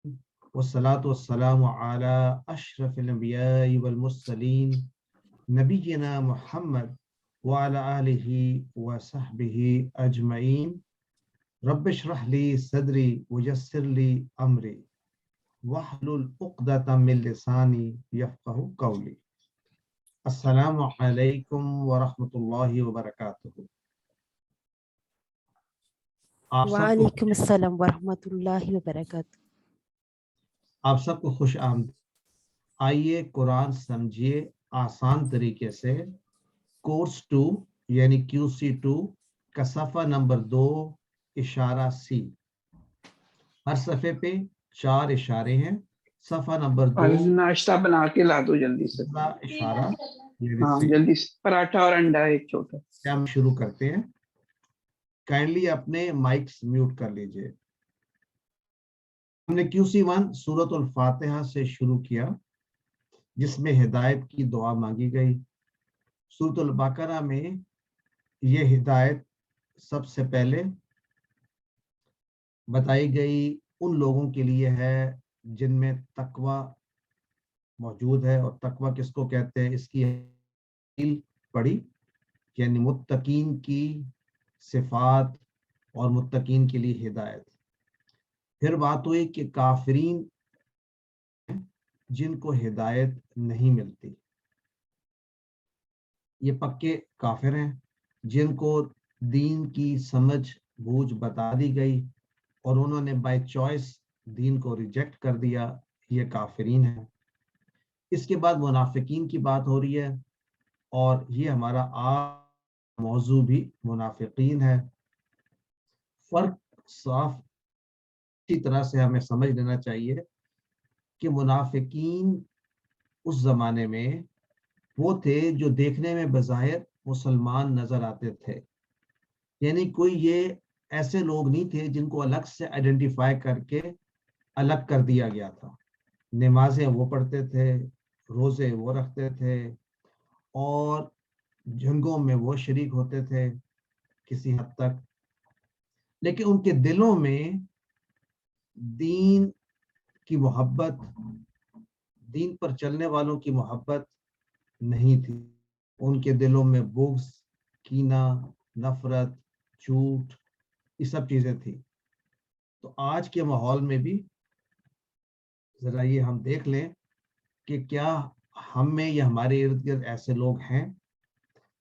والصلاة والسلام على أشرف الأنبياء والمرسلين نبينا محمد وعلى آله وصحبه أجمعين. رب اشرح لي صدري ويسر لي أمري واحلل عقدة من لساني يفقهوا قولي. السلام علیکم ورحمۃ اللہ وبرکاتہ. وعلیکم السلام ورحمۃ اللہ وبرکاتہ. آپ سب کو خوش آمد. آئیے قرآن سمجھیے آسان طریقے سے. کورس 2 یعنی QC2 کا صفحہ نمبر 2 اشارہ سی. ہر صفحے پہ 4 اشارے ہیں. صفحہ نمبر 2 ناشتہ بنا کے لا دو جلدی سے. اشارہ ہاں جلدی سے پراٹھا اور انڈا ایک چھوٹا. ہم شروع کرتے ہیں. کائنڈلی اپنے مائکس میوٹ کر لیجئے. ہم نے QC1 سورۃ الفاتحہ سے شروع کیا جس میں ہدایت کی دعا مانگی گئی. سورۃ البقرہ میں یہ ہدایت سب سے پہلے بتائی گئی ان لوگوں کے لیے ہے جن میں تقوی موجود ہے. اور تقوی کس کو کہتے ہیں اس کی پڑھی یعنی متقین کی صفات اور متقین کے لیے ہدایت. پھر بات ہوئی کہ کافرین جن کو ہدایت نہیں ملتی، یہ پکے کافر ہیں جن کو دین کی سمجھ بوجھ بتا دی گئی اور انہوں نے بائی چوائس دین کو ریجیکٹ کر دیا. یہ کافرین ہیں. اس کے بعد منافقین کی بات ہو رہی ہے اور یہ ہمارا موضوع بھی منافقین ہے. فرق صاف اسی طرح سے ہمیں سمجھ لینا چاہیے کہ منافقین اس زمانے میں وہ تھے جو دیکھنے میں بظاہر مسلمان نظر آتے تھے. یعنی کوئی یہ ایسے لوگ نہیں تھے جن کو الگ سے آئیڈینٹیفائی کر کے الگ کر دیا گیا تھا. نمازیں وہ پڑھتے تھے، روزے وہ رکھتے تھے اور جنگوں میں وہ شریک ہوتے تھے کسی حد تک، لیکن ان کے دلوں میں دین کی محبت، دین پر چلنے والوں کی محبت نہیں تھی. ان کے دلوں میں بغض، کینہ، نفرت، جھوٹ، یہ سب چیزیں تھی. تو آج کے ماحول میں بھی ذرا یہ ہم دیکھ لیں کہ کیا ہم میں یا ہمارے ارد گرد ایسے لوگ ہیں.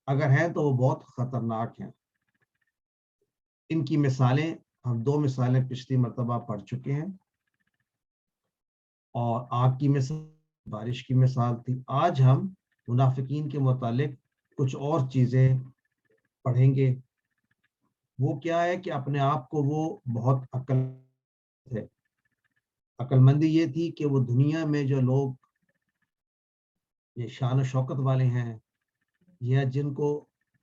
اگر ہیں تو وہ بہت خطرناک ہیں. ان کی مثالیں ہم 2 مثالیں پچھلی مرتبہ پڑھ چکے ہیں، اور آگ کی مثال، بارش کی مثال تھی. آج ہم منافقین کے متعلق کچھ اور چیزیں پڑھیں گے. وہ کیا ہے کہ اپنے آپ کو وہ بہت عقل مندی یہ تھی کہ وہ دنیا میں جو لوگ یہ شان و شوکت والے ہیں یا جن کو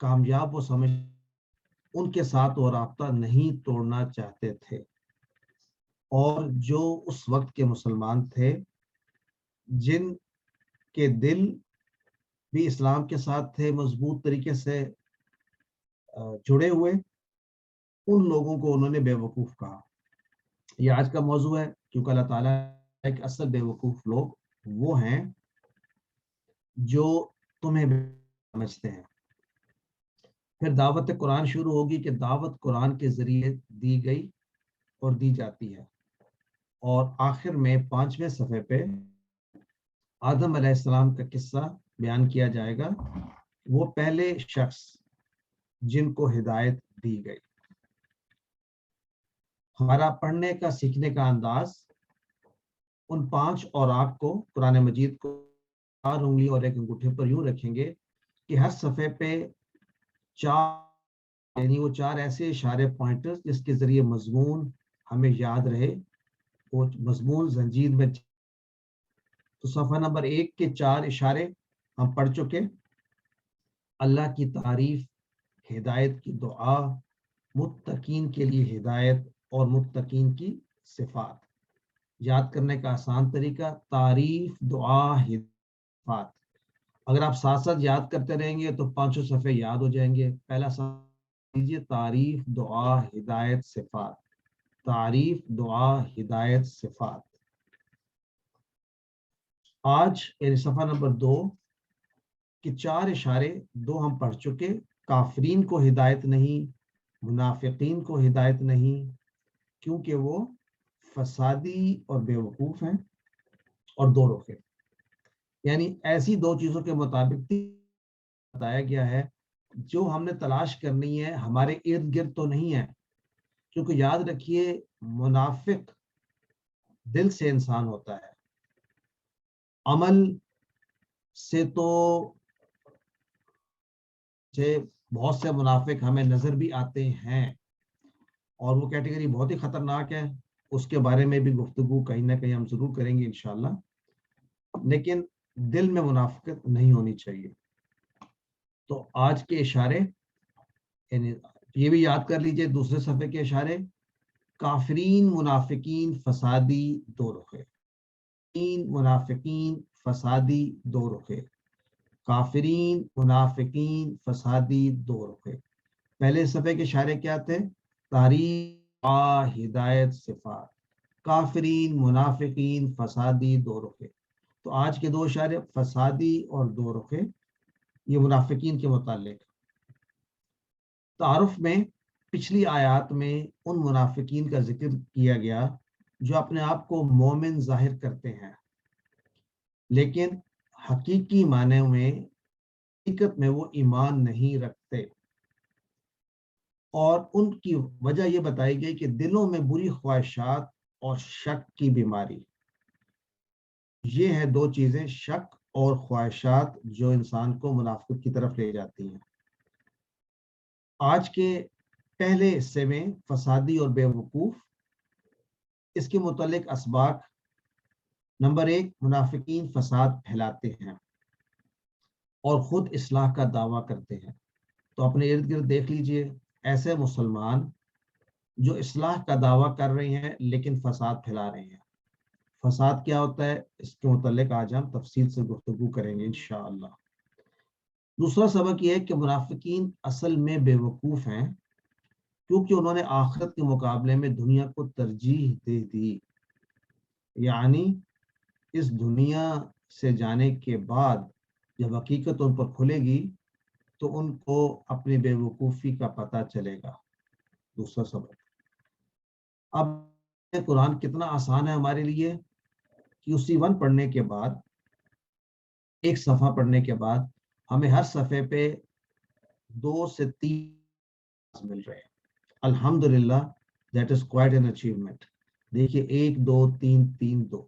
کامیاب وہ سمجھ، ان کے ساتھ وہ رابطہ نہیں توڑنا چاہتے تھے. اور جو اس وقت کے مسلمان تھے جن کے دل بھی اسلام کے ساتھ تھے مضبوط طریقے سے جڑے ہوئے، ان لوگوں کو انہوں نے بے وقوف کہا. یہ آج کا موضوع ہے کیونکہ اللہ تعالیٰ ایک اصل بے وقوف لوگ وہ ہیں جو تمہیں سمجھتے ہیں. پھر دعوت قرآن شروع ہوگی کہ دعوت قرآن کے ذریعے دی گئی اور دی جاتی ہے. اور آخر میں 5ویں صفحے پہ آدم علیہ السلام کا قصہ بیان کیا جائے گا. وہ پہلے شخص جن کو ہدایت دی گئی. ہمارا پڑھنے کا سیکھنے کا انداز ان 5 اوراق کو قرآن مجید کو 4 انگلی اور 1 انگوٹھے پر یوں رکھیں گے کہ ہر صفحے پہ 4 یعنی وہ 4 ایسے اشارے پوائنٹرز جس کے ذریعے مضمون ہمیں یاد رہے. وہ مضمون زنجیر میں. تو صفحہ نمبر 1 کے 4 اشارے ہم پڑھ چکے. اللہ کی تعریف، ہدایت کی دعا، متقین کے لیے ہدایت اور متقین کی صفات. یاد کرنے کا آسان طریقہ تعریف، دعا، صفات. اگر آپ ساتھ ساتھ یاد کرتے رہیں گے تو 5 صفحے یاد ہو جائیں گے. پہلا صفحہ لیجیے، تعریف، دعا، ہدایت، صفات. تعریف، دعا، ہدایت، صفات. آج یعنی صفحہ نمبر 2 کہ 4 اشارے 2 ہم پڑھ چکے. کافرین کو ہدایت نہیں، منافقین کو ہدایت نہیں، کیونکہ وہ فسادی اور بے وقوف ہیں. اور 2 رخ، یعنی ایسی 2 چیزوں کے مطابق بتایا گیا ہے جو ہم نے تلاش کرنی ہے، ہمارے ارد گرد تو نہیں ہے. کیونکہ یاد رکھیے منافق دل سے انسان ہوتا ہے، عمل سے تو بہت سے منافق ہمیں نظر بھی آتے ہیں اور وہ کیٹیگری بہت ہی خطرناک ہے. اس کے بارے میں بھی گفتگو کہیں نہ کہیں ہم ضرور کریں گے انشاءاللہ. لیکن دل میں منافقت نہیں ہونی چاہیے. تو آج کے اشارے یعنی یہ بھی یاد کر لیجئے، دوسرے صفحے کے اشارے: کافرین، منافقین، فسادی، 2 رخے. منافقین، فسادی، 2 رخے. کافرین، منافقین، فسادی، 2 رخے. پہلے صفحے کے اشارے کیا تھے؟ تاریخ، ہدایت، صفات. کافرین، منافقین، فسادی، 2 رخے. تو آج کے 2 اشارے فسادی اور 2 رخے، یہ منافقین کے متعلق. تعارف میں پچھلی آیات میں ان منافقین کا ذکر کیا گیا جو اپنے آپ کو مومن ظاہر کرتے ہیں، لیکن حقیقی معنی میں حقیقت میں وہ ایمان نہیں رکھتے. اور ان کی وجہ یہ بتائی گئی کہ دلوں میں بری خواہشات اور شک کی بیماری. یہ ہے 2 چیزیں، شک اور خواہشات، جو انسان کو منافقت کی طرف لے جاتی ہیں. آج کے پہلے حصے میں فسادی اور بے وقوف، اس کے متعلق اسباق: نمبر 1، منافقین فساد پھیلاتے ہیں اور خود اصلاح کا دعویٰ کرتے ہیں. تو اپنے ارد گرد دیکھ لیجئے ایسے مسلمان جو اصلاح کا دعویٰ کر رہے ہیں لیکن فساد پھیلا رہے ہیں. فساد کیا ہوتا ہے، اس کے متعلق آج ہم تفصیل سے گفتگو کریں گے انشاءاللہ. دوسرا سبق یہ ہے کہ منافقین اصل میں بے وقوف ہیں، کیونکہ انہوں نے آخرت کے مقابلے میں دنیا کو ترجیح دے دی. یعنی اس دنیا سے جانے کے بعد جب حقیقت ان پر کھلے گی تو ان کو اپنی بے وقوفی کا پتہ چلے گا. دوسرا سبق. اب قرآن کتنا آسان ہے ہمارے لیے کہ اسی 1 پڑھنے کے بعد، ایک صفحہ پڑھنے کے بعد ہمیں ہر صفحے پہ 2 سے 3 مل رہے ہیں. الحمدللہ، that is quite an achievement. دیکھیے 1 2 3 3 2.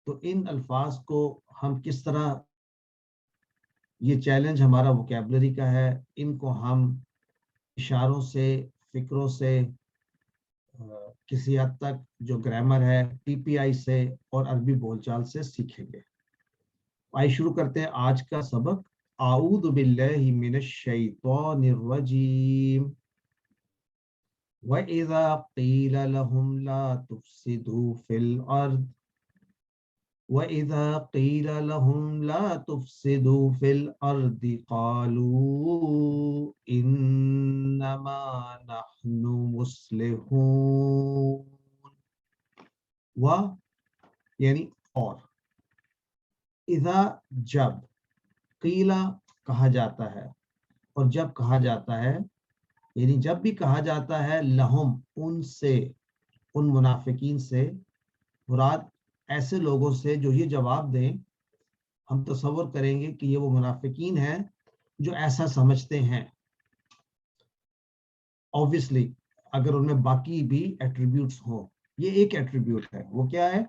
تو ان الفاظ کو ہم کس طرح، یہ چیلنج ہمارا ووکیبلری کا ہے، ان کو ہم اشاروں سے، فکروں سے، کسی حد تک جو گرامر ہے پی پی آئی سے اور عربی بول چال سے سیکھیں گے. آئیے شروع کرتے ہیں آج کا سبق. اعوذ باللہ من الشیطان الرجیم. وَإِذَا قِيلَ لَهُمْ لَا تُفْسِدُوا فِي الْأَرْضِ وَإِذَا قِيلَ لَهُمْ لَا تُفْسِدُوا فِي الْأَرْضِ قَالُوا إِنَّمَا نَحْنُ مُصْلِحُونَ. یعنی اور، اذا جب، قیلا کہا جاتا ہے، اور جب کہا جاتا ہے یعنی جب بھی کہا جاتا ہے لہم ان سے، ان منافقین سے، مراد ایسے لوگوں سے جو یہ جواب دیں، ہم تصور کریں گے کہ یہ وہ منافقین ہیں جو ایسا سمجھتے ہیں. obviously اگر ان میں باقی بھی ایٹریبیوٹس ہوں، یہ ایک ایٹریبیوٹ ہے. وہ کیا ہے؟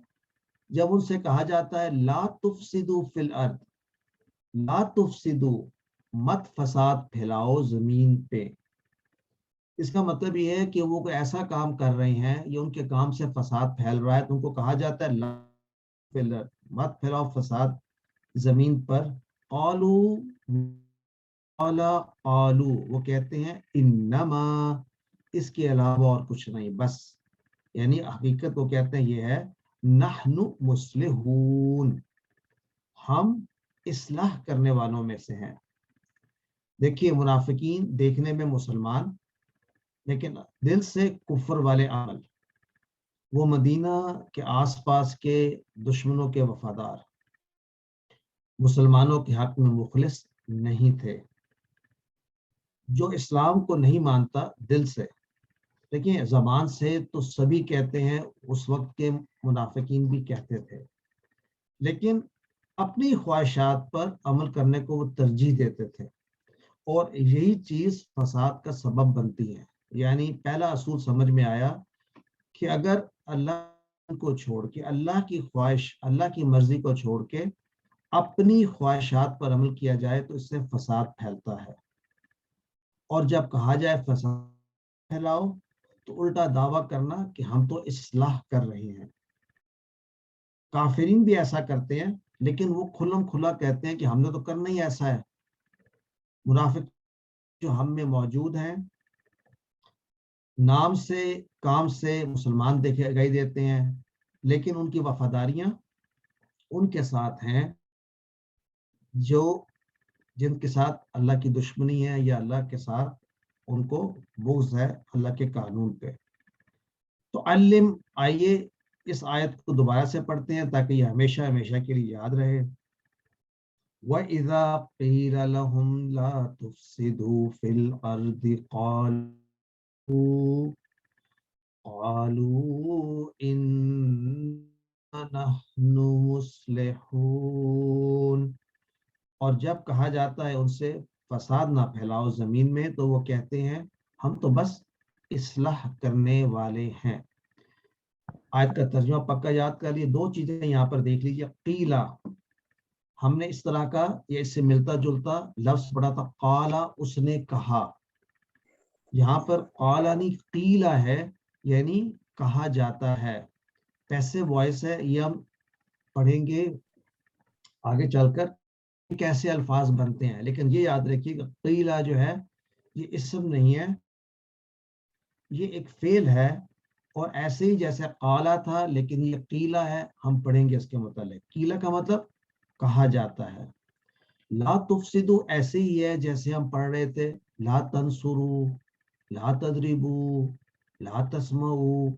جب ان سے کہا جاتا ہے لا تفسدوا فی الارض، لا تفسدوا، مت فساد پھیلاؤ زمین پہ. اس کا مطلب یہ ہے کہ وہ کوئی ایسا کام کر رہے ہیں یا ان کے کام سے فساد پھیل رہا ہے تو ان کو کہا جاتا ہے لا فی الارض، مت پھیلاؤ فساد زمین پر. قالو، وہ کہتے ہیں انما، اس کے علاوہ اور کچھ نہیں، بس. یعنی حقیقت وہ کہتے ہیں یہ ہے نحن مصلحون، ہم اصلاح کرنے والوں میں سے ہیں. دیکھیے منافقین دیکھنے میں مسلمان لیکن دل سے کفر والے عمل. وہ مدینہ کے آس پاس کے دشمنوں کے وفادار، مسلمانوں کے حق میں مخلص نہیں تھے. جو اسلام کو نہیں مانتا دل سے، دیکھیں زبان سے تو سبھی کہتے ہیں، اس وقت کے منافقین بھی کہتے تھے، لیکن اپنی خواہشات پر عمل کرنے کو وہ ترجیح دیتے تھے، اور یہی چیز فساد کا سبب بنتی ہے. یعنی پہلا اصول سمجھ میں آیا کہ اگر اللہ کو چھوڑ کے، اللہ کی خواہش، اللہ کی مرضی کو چھوڑ کے اپنی خواہشات پر عمل کیا جائے تو اس سے فساد پھیلتا ہے. اور جب کہا جائے فساد پھیلاؤ تو الٹا دعویٰ کرنا کہ ہم تو اصلاح کر رہے ہیں. کافرین بھی ایسا کرتے ہیں، لیکن وہ کھلم کھلا کہتے ہیں کہ ہم نے تو کرنا ہی ایسا ہے. منافق جو ہم میں موجود ہیں، نام سے کام سے مسلمان دکھائی دیتے ہیں، لیکن ان کی وفاداریاں ان کے ساتھ ہیں جن کے ساتھ اللہ کی دشمنی ہے، یا اللہ کے ساتھ ان کو بغض ہے اللہ کے قانون پہ. تو علم، آئیے اس آیت کو دوبارہ سے پڑھتے ہیں تاکہ یہ ہمیشہ ہمیشہ کے لیے یاد رہے. وَإِذَا قِيلَ لَهُمْ لَا تُفْسِدُوا فِي الْأَرْضِ قَالُوا إِنَّا نَحْنُ مُصْلِحُونَ. اور جب کہا جاتا ہے ان سے فساد نہ پھیلاؤ زمین میں، تو وہ کہتے ہیں ہم تو بس اصلاح کرنے والے ہیں. آیت کا ترجمہ پکا یاد کر لیے. دو چیزیں یہاں پر دیکھ لیجیے. قیلا، ہم نے اس طرح کا یا اس سے ملتا جلتا لفظ پڑھا تھا، قالا اس نے کہا. یہاں پر قالا نہیں قیلا ہے، یعنی کہا جاتا ہے. پیسو وائس ہے. یہ ہم پڑھیں گے آگے چل کر کیسے الفاظ بنتے ہیں، لیکن یہ یاد رکھیے کہ قیلا جو ہے یہ اسم نہیں ہے، یہ ایک فعل ہے. اور ایسے ہی جیسے قالا تھا لیکن یہ قیلا ہے، ہم پڑھیں گے اس کے متعلق. قیلا کا مطلب کہا جاتا ہے. لا تفسدو ایسے ہی ہے جیسے ہم پڑھ رہے تھے لا تنصرو، لا تضربو، لا تسمعو.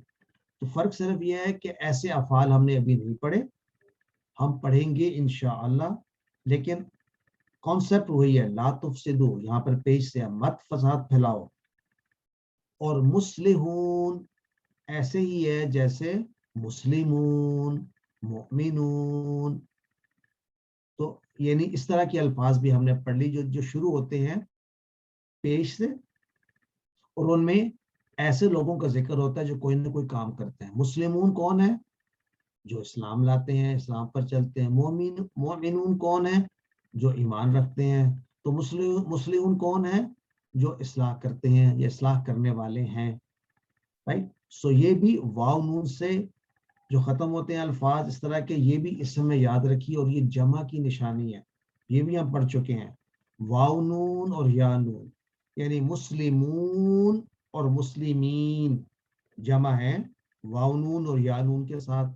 تو فرق صرف یہ ہے کہ ایسے افعال ہم نے ابھی نہیں پڑھے، ہم پڑھیں گے انشاءاللہ. لیکن کانسیپٹ وہی ہے، لا تفسدو، یہاں پر پیش سے مت فساد پھیلاؤ. اور مصلحون ایسے ہی ہے جیسے مسلمون، مؤمنون. تو یعنی اس طرح کے الفاظ بھی ہم نے پڑھ لی جو شروع ہوتے ہیں پیش سے، اور ان میں ایسے لوگوں کا ذکر ہوتا ہے جو کوئی نہ کوئی کام کرتے ہیں. مسلمون کون ہے؟ جو اسلام لاتے ہیں، اسلام پر چلتے ہیں. مومنون کون ہے؟ جو ایمان رکھتے ہیں. تو مسلمون کون ہے؟ جو اصلاح کرتے ہیں یا اصلاح کرنے والے ہیں. رائٹ. سو یہ بھی واو نون سے جو ختم ہوتے ہیں الفاظ اس طرح کے، یہ بھی اسم میں یاد رکھیے، اور یہ جمع کی نشانی ہے. یہ بھی ہم پڑھ چکے ہیں. واو نون اور یا نون، یعنی مسلمون اور مسلمین جمع ہے واو نون اور یا نون کے ساتھ.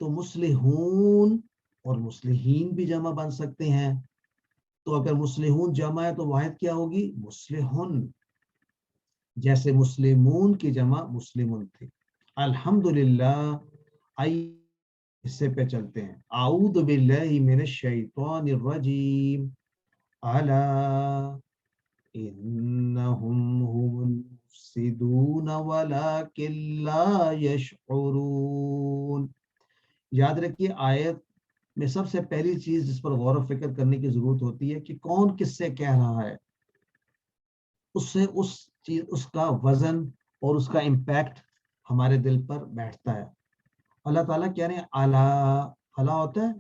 تو مصلحون اور مصلحین بھی جمع بن سکتے ہیں. تو اگر مصلحون جمع ہے تو واحد کیا ہوگی؟ مصلحن. جیسے مسلمون کی جمع مسلمون تھی. الحمدللہ. آئیے حصے پہ چلتے ہیں. اعوذ باللہ من الشیطان الرجیم. الا انہم هم المفسدون ولکن لا یشعرون. یاد رکھیے آیت میں سب سے پہلی چیز جس پر غور و فکر کرنے کی ضرورت ہوتی ہے کہ کون کس سے کہہ رہا ہے. اس سے اس کا وزن اور اس کا امپیکٹ ہمارے دل پر بیٹھتا ہے. اللہ تعالیٰ کہہ رہے ہیں الا ہوتا ہے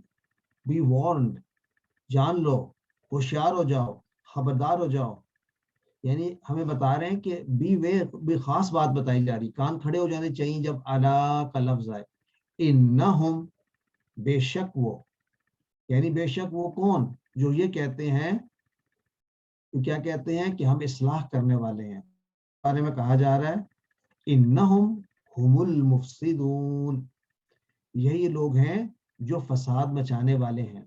بی وارنڈ، جان لو، ہوشیار ہو جاؤ، خبردار ہو جاؤ. یعنی ہمیں بتا رہے ہیں کہ بھی خاص بات بتائی جا رہی. کان کھڑے ہو جانے چاہیے جب الا کا لفظ آئے. انہم بے شک وہ، یعنی بے شک وہ کون؟ جو یہ کہتے ہیں، کیا کہتے ہیں کہ ہم اصلاح کرنے والے ہیں. بارے میں کہا جا رہا ہے انہم هم المفسدون، یہی لوگ ہیں جو فساد مچانے والے ہیں.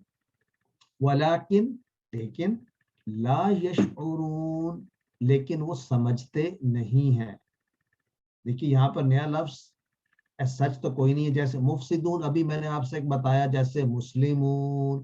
ولیکن لیکن لا یشعرون، لیکن وہ سمجھتے نہیں ہیں. دیکھیے یہاں پر نیا لفظ سچ تو کوئی نہیں ہے. جیسے مفسدون ابھی میں نے آپ سے ایک بتایا، جیسے مسلمون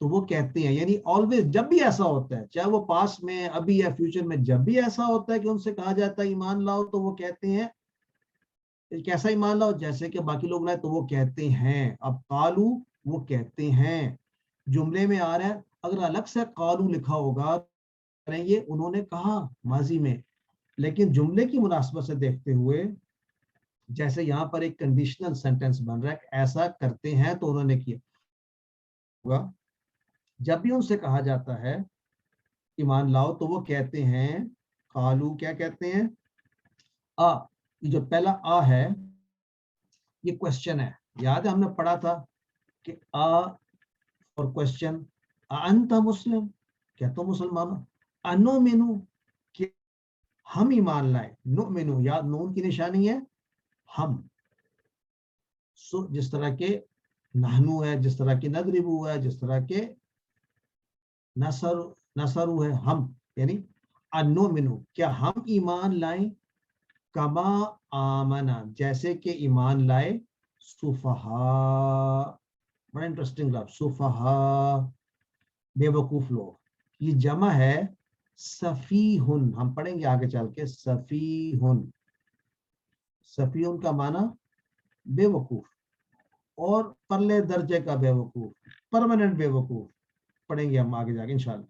تو وہ کہتے ہیں، یعنی آلویز جب بھی ایسا ہوتا ہے، چاہے وہ پاس میں ابھی یا فیوچر میں، جب بھی ایسا ہوتا ہے کہ ان سے کہا جاتا ہے ایمان لاؤ، تو وہ کہتے ہیں کیسا ایمان لاؤ؟ جیسے کہ باقی لوگ لائے، تو وہ کہتے ہیں. اب قالو وہ کہتے ہیں جملے میں آ رہا ہے. اگر الگ سے قالو لکھا ہوگا یہ انہوں نے کہا ماضی میں، لیکن جملے کی مناسبت سے دیکھتے ہوئے جیسے یہاں پر ایک کنڈیشنل سینٹینس بن رہا ہے، ایسا کرتے ہیں تو انہوں نے کیا ہوگا. جب بھی ان سے کہا جاتا ہے ایمان لاؤ تو وہ کہتے ہیں قالو، کیا کہتے ہیں؟ یہ جو پہلا ہے یہ کوشچن ہے. یاد ہے ہم نے پڑھا تھا کہ اور کوشچن، انت مسلم، کیا تو مسلمان ہو؟ انو مینو، کہ ہم ایمان لائے. نو مینو، یاد نون کی نشانی ہے ہم. جس طرح کے نحنو ہے، جس طرح کی ندربو ہے، جس طرح کے نصرو ہے، ہم، یعنی انو مینو، کیا ہم ایمان لائیں؟ کما آمنا، جیسے کہ ایمان لائے سفہا. بڑا انٹرسٹنگ لفظ سفہا، بے وقوف لوگ. یہ جمع ہے سفیہن، ہم پڑھیں گے آگے چل کے. سفیہن، سفیہن کا معنی بے وقوف، اور پرلے درجے کا بے وقوف، پرماننٹ بے وقوف. پڑھیں گے ہم آگے جا کے انشاءاللہ.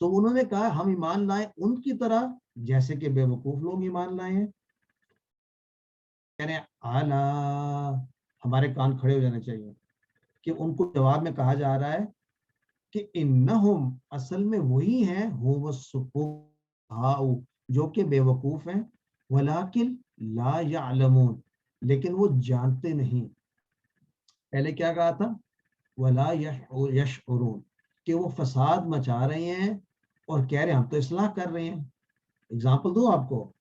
تو انہوں نے کہا ہم ایمان لائیں ان کی طرح جیسے کہ بے وقوف لوگ ایمان لائے ہیں. یعنی ہمارے کان کھڑے ہو جانے چاہیے کہ ان کو جواب میں کہا جا رہا ہے کہ انہم، اصل میں وہی ہیں، ہم السفہاء، جو کہ بے وقوف ہیں، ولکن لا یعلمون، لیکن وہ جانتے نہیں. پہلے کیا کہا تھا؟ ولا یشعرون، کہ وہ فساد مچا رہے ہیں اور کہہ رہے ہیں ہم تو اصلاح کر رہے ہیں. اگزامپل دو آپ کو،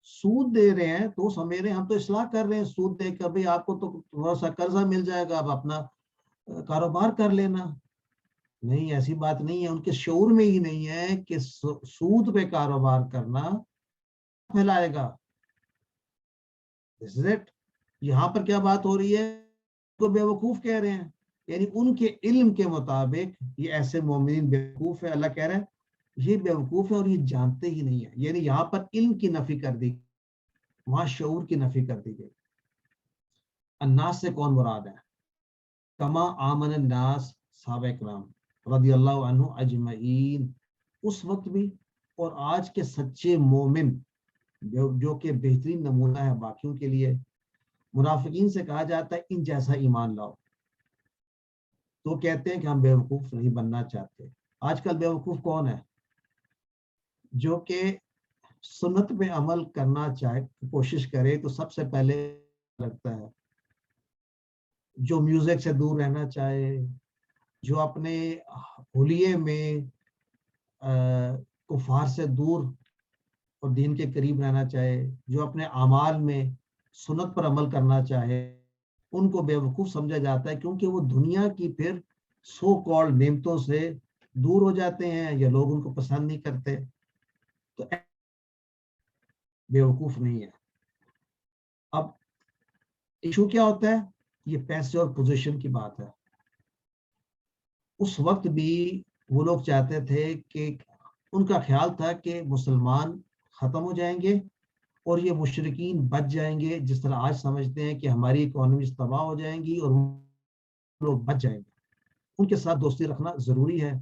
سود دے رہے ہیں تو سمجھ رہے ہیں ہم تو اصلاح کر رہے ہیں، سود دے کر بھئی آپ کو تو تھوڑا سا قرضہ مل جائے گا، آپ اپنا کاروبار کر لینا. نہیں، ایسی بات نہیں ہے. ان کے شعور میں ہی نہیں ہے کہ سود پہ کاروبار کرنا پھیلائے گا. یہاں پر کیا بات ہو رہی ہے؟ تو بے وقوف کہہ رہے ہیں، یعنی ان کے علم کے مطابق یہ ایسے مومنین بے وقوف ہے. اللہ کہہ رہا ہے یہ بے وقوف ہے اور یہ جانتے ہی نہیں ہے. یعنی یہاں پر علم کی نفی کر دی، وہاں شعور کی نفی کر دی گئی. الناس سے کون مراد ہے؟ کما آمن الناس، صحابہ اکرام رضی اللہ عنہ اجمعین اس وقت بھی، اور آج کے سچے مومن جو کہ بہترین نمونہ ہے باقیوں کے لیے. منافقین سے کہا جاتا ہے ان جیسا ایمان لاؤ، تو کہتے ہیں کہ ہم بے وقوف نہیں بننا چاہتے. آج کل بے وقوف کون ہے؟ جو کہ سنت پہ عمل کرنا چاہے، کوشش کرے تو سب سے پہلے لگتا ہے، جو میوزک سے دور رہنا چاہے، جو اپنے حلیے میں کفار سے دور اور دین کے قریب رہنا چاہے، جو اپنے اعمال میں سنت پر عمل کرنا چاہے، ان کو بے وقوف سمجھا جاتا ہے، کیونکہ وہ دنیا کی پھر سو کالڈ نعمتوں سے دور ہو جاتے ہیں یا لوگ ان کو پسند نہیں کرتے. تو بے وقوف نہیں ہے. اب ایشو کیا ہوتا ہے؟ یہ پیسے اور پوزیشن کی بات ہے. اس وقت بھی وہ لوگ چاہتے تھے کہ ان کا خیال تھا کہ مسلمان ختم ہو جائیں گے اور یہ مشرکین بچ جائیں گے، جس طرح آج سمجھتے ہیں کہ ہماری اکانومیز تباہ ہو جائیں گی اور لوگ بچ جائیں گے. ان کے ساتھ دوستی رکھنا ضروری ہے.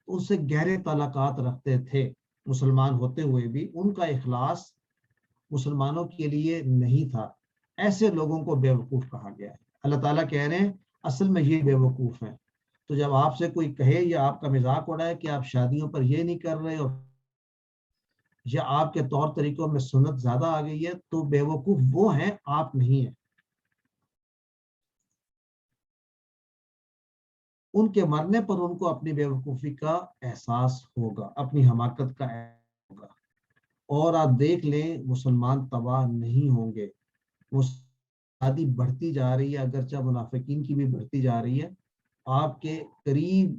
ان سے گہرے تعلقات رکھتے تھے مسلمان ہوتے ہوئے بھی. ان کا اخلاص مسلمانوں کے لیے نہیں تھا. ایسے لوگوں کو بے وقوف کہا گیا ہے. اللہ تعالیٰ کہہ رہے ہیں اصل میں یہ بے وقوف ہیں. تو جب آپ سے کوئی کہے یا آپ کا مذاق اڑائے کہ آپ شادیوں پر یہ نہیں کر رہے اور یا آپ کے طور طریقوں میں سنت زیادہ آ گئی ہے، تو بے وقوف وہ ہیں، آپ نہیں ہیں. ان کے مرنے پر ان کو اپنی بے وقوفی کا احساس ہوگا، اپنی حماقت کا احساس ہوگا. اور آپ دیکھ لیں مسلمان تباہ نہیں ہوں گے. آبادی بڑھتی جا رہی ہے، اگرچہ منافقین کی بھی بڑھتی جا رہی ہے. آپ کے قریب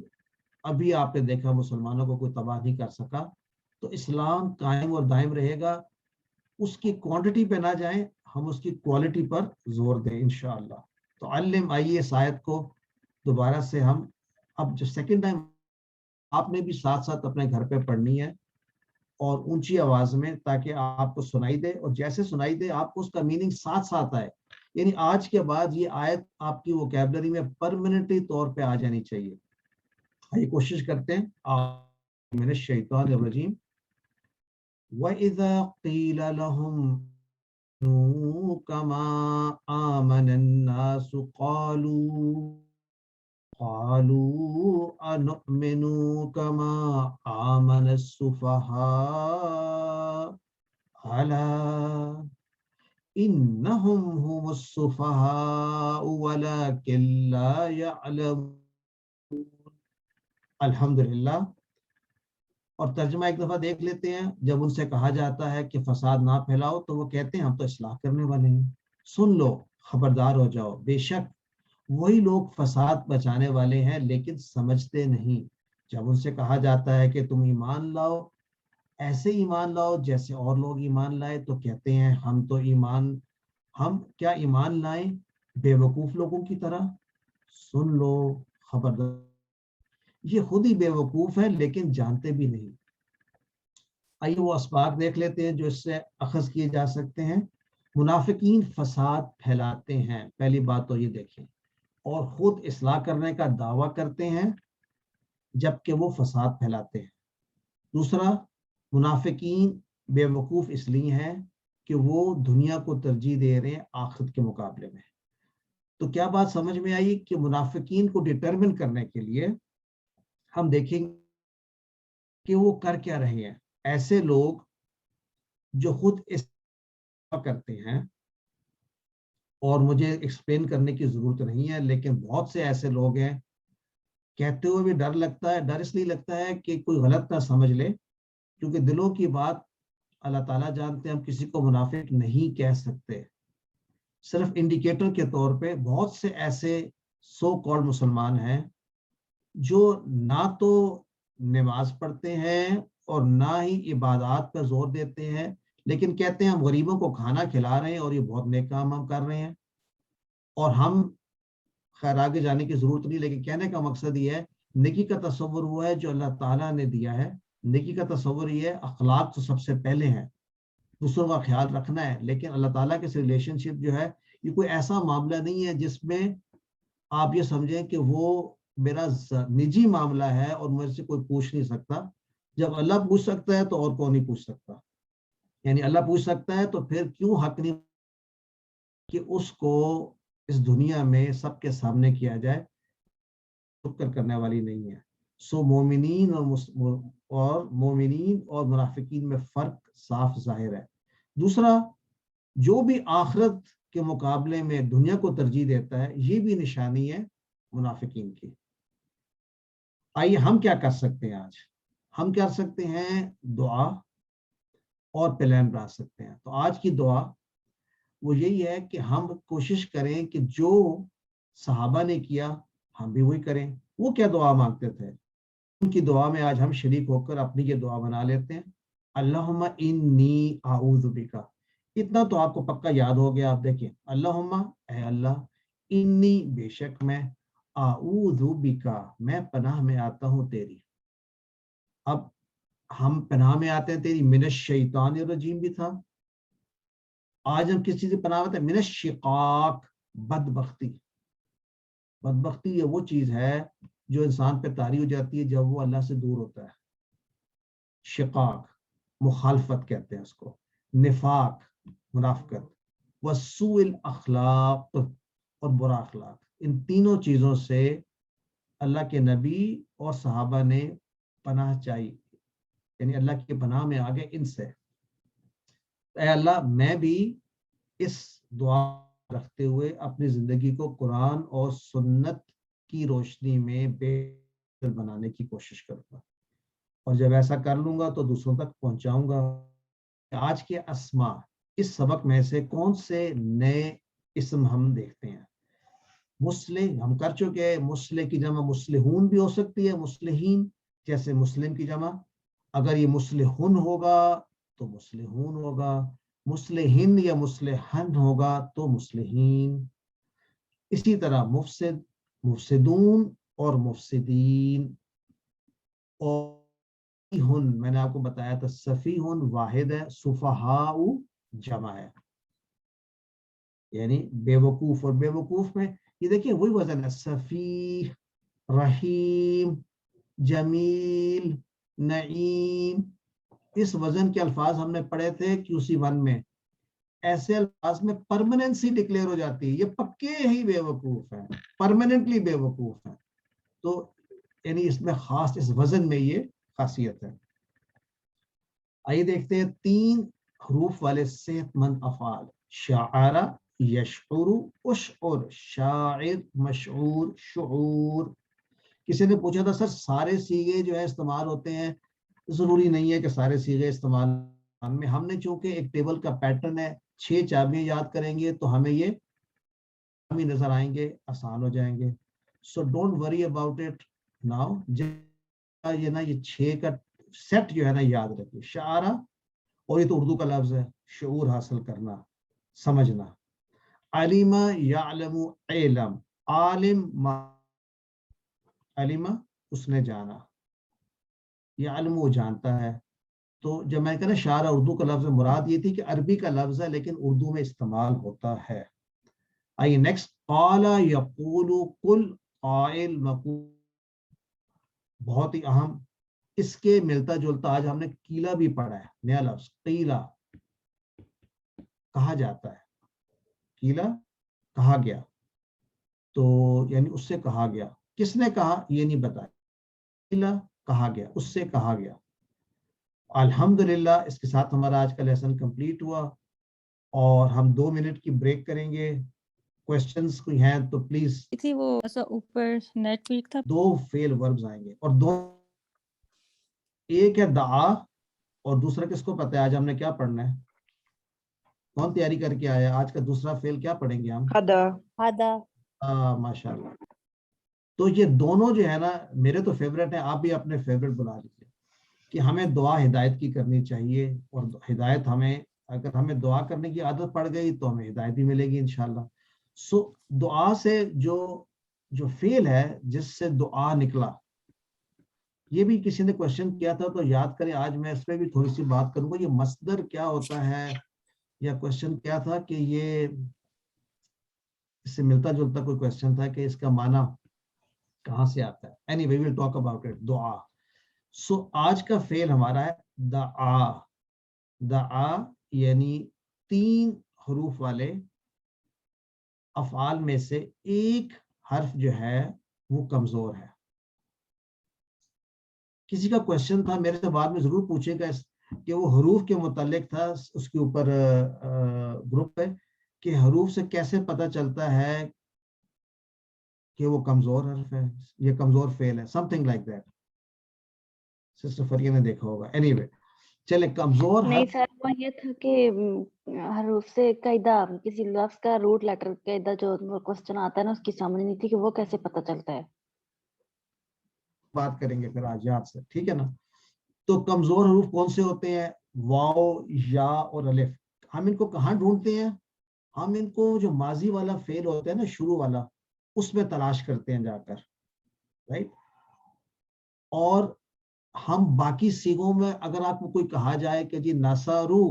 ابھی آپ نے دیکھا مسلمانوں کو کوئی تباہ نہیں کر سکا. تو اسلام قائم اور دائم رہے گا. اس کی کوانٹٹی پہ نہ جائیں، ہم اس کی کوالٹی پر زور دیں انشاءاللہ. تو علم، آئیے اس آیت کو دوبارہ سے ہم اب جو سیکنڈ ٹائم آپ نے بھی ساتھ ساتھ اپنے گھر پہ پڑھنی ہے اور اونچی آواز میں، تاکہ آپ کو سنائی دے، اور جیسے سنائی دے آپ کو اس کا میننگ ساتھ ساتھ آئے. یعنی آج کے بعد یہ آیت آپ کی ووکیبلری میں پرماننٹلی طور پہ آ جانی چاہیے. آئیے کوشش کرتے ہیں. من الشیطان الرجیم. وَإِذَا قِيلَ لَهُمْ كَمَا آمَنَ النَّاسُ قالوا أنؤمن كما آمن السفهاء ألا إنهم هم السفهاء ولكن لا يعلمون. الحمدللہ. اور ترجمہ ایک دفعہ دیکھ لیتے ہیں. جب ان سے کہا جاتا ہے کہ فساد نہ پھیلاؤ تو وہ کہتے ہیں ہم تو اصلاح کرنے والے ہیں. سن لو، خبردار ہو جاؤ، بے شک وہی لوگ فساد بچانے والے ہیں لیکن سمجھتے نہیں. جب ان سے کہا جاتا ہے کہ تم ایمان لاؤ، ایسے ایمان لاؤ جیسے اور لوگ ایمان لائے، تو کہتے ہیں ہم کیا ایمان لائیں بے وقوف لوگوں کی طرح. سن لو، خبردار. یہ خود ہی بے وقوف ہے لیکن جانتے بھی نہیں. آئیے وہ اسباق دیکھ لیتے ہیں جو اس سے اخذ کیے جا سکتے ہیں. منافقین فساد پھیلاتے ہیں، پہلی بات تو یہ دیکھیں، اور خود اصلاح کرنے کا دعویٰ کرتے ہیں جبکہ وہ فساد پھیلاتے ہیں. دوسرا، منافقین بے وقوف اس لیے ہیں کہ وہ دنیا کو ترجیح دے رہے ہیں آخرت کے مقابلے میں. تو کیا بات سمجھ میں آئی کہ منافقین کو ڈٹرمن کرنے کے لیے ہم دیکھیں کہ وہ کر کیا رہے ہیں. ایسے لوگ جو خود اصلاح کرتے ہیں، اور مجھے ایکسپلین کرنے کی ضرورت نہیں ہے، لیکن بہت سے ایسے لوگ ہیں کہتے ہوئے بھی ڈر لگتا ہے. ڈر اس لیے لگتا ہے کہ کوئی غلط نہ سمجھ لے، کیونکہ دلوں کی بات اللہ تعالیٰ جانتے ہیں. ہم کسی کو منافق نہیں کہہ سکتے. صرف انڈیکیٹر کے طور پہ بہت سے ایسے سو کالڈ مسلمان ہیں جو نہ تو نماز پڑھتے ہیں اور نہ ہی عبادات پر زور دیتے ہیں، لیکن کہتے ہیں ہم غریبوں کو کھانا کھلا رہے ہیں اور یہ بہت نیک کام ہم کر رہے ہیں. اور ہم، خیر آگے جانے کی ضرورت نہیں، لیکن کہنے کا مقصد یہ ہے نیکی کا تصور ہوا ہے جو اللہ تعالیٰ نے دیا ہے. نیکی کا تصور یہ ہے، اخلاق تو سب سے پہلے ہیں، دوسروں کا خیال رکھنا ہے. لیکن اللہ تعالیٰ کے ریلیشن شپ جو ہے یہ کوئی ایسا معاملہ نہیں ہے جس میں آپ یہ سمجھیں کہ وہ میرا نجی معاملہ ہے اور مجھ سے کوئی پوچھ نہیں سکتا. جب اللہ پوچھ سکتا ہے تو اور کون نہیں پوچھ سکتا. یعنی اللہ پوچھ سکتا ہے تو پھر کیوں حق نہیں کہ اس کو اس دنیا میں سب کے سامنے کیا جائے. شکر کرنے والی نہیں ہے. سو مومنین اور منافقین میں فرق صاف ظاہر ہے. دوسرا، جو بھی آخرت کے مقابلے میں دنیا کو ترجیح دیتا ہے، یہ بھی نشانی ہے منافقین کی. آئیے ہم کیا کر سکتے ہیں آج؟ ہم کیا کر سکتے ہیں؟ دعا اور پلان بنا سکتے ہیں. تو آج کی دعا وہ یہی ہے کہ ہم کوشش کریں کہ جو صحابہ نے کیا ہم بھی وہی کریں. وہ کیا دعا مانگتے تھے، ان کی دعا میں آج ہم شریک ہو کر اپنی یہ دعا بنا لیتے ہیں. اللہم انی اعوذ بک. اتنا تو آپ کو پکا یاد ہو گیا. آپ دیکھیں، اللہم، اے اللہ، انی، بے شک میں، اعوذ بک، میں پناہ میں آتا ہوں تیری. اب ہم پناہ میں آتے ہیں تیری. من الشیطان الرجیم بھی تھا. آج ہم کس چیز سے پناہ آتے ہیں؟ من الشقاق، بدبختی. بدبختی یہ وہ چیز ہے جو انسان پہ طاری ہو جاتی ہے جب وہ اللہ سے دور ہوتا ہے. شقاق، مخالفت کہتے ہیں اس کو. نفاق، منافقت. وسوء الاخلاق، اور برا اخلاق. ان تینوں چیزوں سے اللہ کے نبی اور صحابہ نے پناہ چاہی، یعنی اللہ کی پناہ میں آگے ان سے. اے اللہ، میں بھی اس دعا رکھتے ہوئے اپنی زندگی کو قرآن اور سنت کی روشنی میں بہتر بنانے کی کوشش کروں گا، اور جب ایسا کر لوں گا تو دوسروں تک پہنچاؤں گا. آج کے اسماء، اس سبق میں سے کون سے نئے اسم ہم دیکھتے ہیں؟ مسلح ہم کر چکے. مسلح کی جمع مسلحون بھی ہو سکتی ہے، مسلحین جیسے مسلم کی جمع. اگر یہ مسلحون ہوگا تو مسلحون ہوگا، مسلحین یا مسلحن ہوگا تو مسلحین. اسی طرح مفسد، مفسدون اور مفسدین، اور میں نے آپ کو بتایا تھا سفیہن واحد ہے، سفہاء جمع ہے، یعنی بے وقوف، اور بے وقوف میں یہ دیکھیں وہی وزن ہے، سفیہ، رحیم، جمیل، نعیم، اس وزن کے الفاظ ہم نے پڑھے تھے QC1 میں، ایسے الفاظ میں پرماننسی ڈکلیئر ہو جاتی ہے، یہ پکے ہی بے وقوف ہیں، پرماننٹلی بے وقوف ہیں، تو یعنی اس میں خاص اس وزن میں یہ خاصیت ہے۔ آئیے دیکھتے ہیں 3 حروف والے صحت مند افعال، شعر، یشعر، اشعر، شاعر، مشعور، شعور۔ کسی نے پوچھا تھا سر سارے صیغے جو ہے استعمال ہوتے ہیں؟ ضروری نہیں ہے کہ سارے صیغے استعمال میں، ہم نے چونکہ ایک ٹیبل کا پیٹرن ہے، 6 چابیاں یاد کریں گے تو ہمیں یہ نظر آئیں گے، آسان ہو جائیں گے۔ So don't worry about it now, یہ نا یہ 6 کا سیٹ جو ہے نا یاد رکھیے، شعرا، اور یہ تو اردو کا لفظ ہے، شعور حاصل کرنا، سمجھنا۔ علم یعلم، علم، عالم، علم اس نے جانا، یعلم وہ جانتا ہے۔ تو جب میں کہا نا شعرا اردو کا لفظ ہے، مراد یہ تھی کہ عربی کا لفظ ہے لیکن اردو میں استعمال ہوتا ہے۔ آئیے نیکسٹ، قال یقول، قل، قائل، مقول، بہت ہی اہم، اس کے ملتا جلتا آج ہم نے قیلا بھی پڑھا ہے، نیا لفظ قیلا، کہا جاتا ہے، قیلا کہا گیا، تو یعنی اس سے کہا گیا، کس نے کہا یہ نہیں بتایا، قیلا کہا گیا، اس سے کہا گیا۔ الحمدللہ اس کے ساتھ ہمارا آج کا لیسن کمپلیٹ ہوا، اور ہم 2 منٹ کی بریک کریں گے، کوشچنز کوئی ہیں تو پلیز۔ وہ ایسا اوپر نیٹ ویک تھا، 2 فیل وربز آئیں گے، اور 2، ایک ہے دعا اور دوسرا کس کو پتہ ہے آج ہم نے کیا پڑھنا ہے؟ کون تیاری کر کے آیا؟ آج کا دوسرا فیل کیا پڑھیں گے ہم؟ ہدا۔ ماشاءاللہ۔ تو یہ دونوں جو ہے نا میرے تو فیوریٹ ہیں، آپ بھی اپنے فیوریٹ بنا لیجیے، کہ ہمیں دعا ہدایت کی کرنی چاہیے، اور ہدایت ہمیں، اگر ہمیں دعا کرنے کی عادت پڑ گئی تو ہمیں ہدایت بھی ملے گی انشاءاللہ۔ سو دعا سے جو فعل ہے جس سے دعا نکلا، یہ بھی کسی نے کوشچن کیا تھا تو یاد کریں، آج میں اس پہ بھی تھوڑی سی بات کروں گا، یہ مصدر کیا ہوتا ہے، یا کوشچن کیا تھا کہ یہ اس سے ملتا جلتا کوئی کوشچن تھا کہ اس کا معنی کہاں سے آتا ہے۔ anyway we will talk about it، دعا۔ سو آج کا فعل ہمارا ہے دعا، دعا یعنی 3 حروف والے افعال میں سے ایک حرف جو ہے وہ کمزور ہے۔ کسی کا کوشچن تھا میرے سے بعد میں ضرور پوچھے گا کہ وہ حروف کے متعلق تھا، اس کے اوپر گروپ پہ، کہ حروف سے کیسے پتہ چلتا ہے کہ وہ کمزور حرف ہے، یہ کمزور فعل ہے، something like that. Sister Freya نے دیکھا ہوگا۔ اینی وے چلے، کمزور نہیں سر، وہ یہ تھا کہ حروف سے قاعدہ، کسی لفظ کا روٹ لیٹر قاعدہ جو کوسچن آتا ہے نا، اس کی سمجھ نہیں تھی کہ وہ کیسے پتہ چلتا ہے۔ بات کریں گے پھر آج یاد سے، ٹھیک ہے نا۔ تو کمزور حروف کون سے ہوتے ہیں؟ واو، یا اور الف۔ ہم ان کو کہاں ڈھونڈتے ہیں؟ ہم ان کو جو ماضی والا فعل ہوتا ہے نا، شروع والا، اس میں تلاش کرتے ہیں جا کر، رائٹ۔ اور ہم باقی صیغوں میں اگر آپ کو کوئی کہا جائے کہ جی نصرو،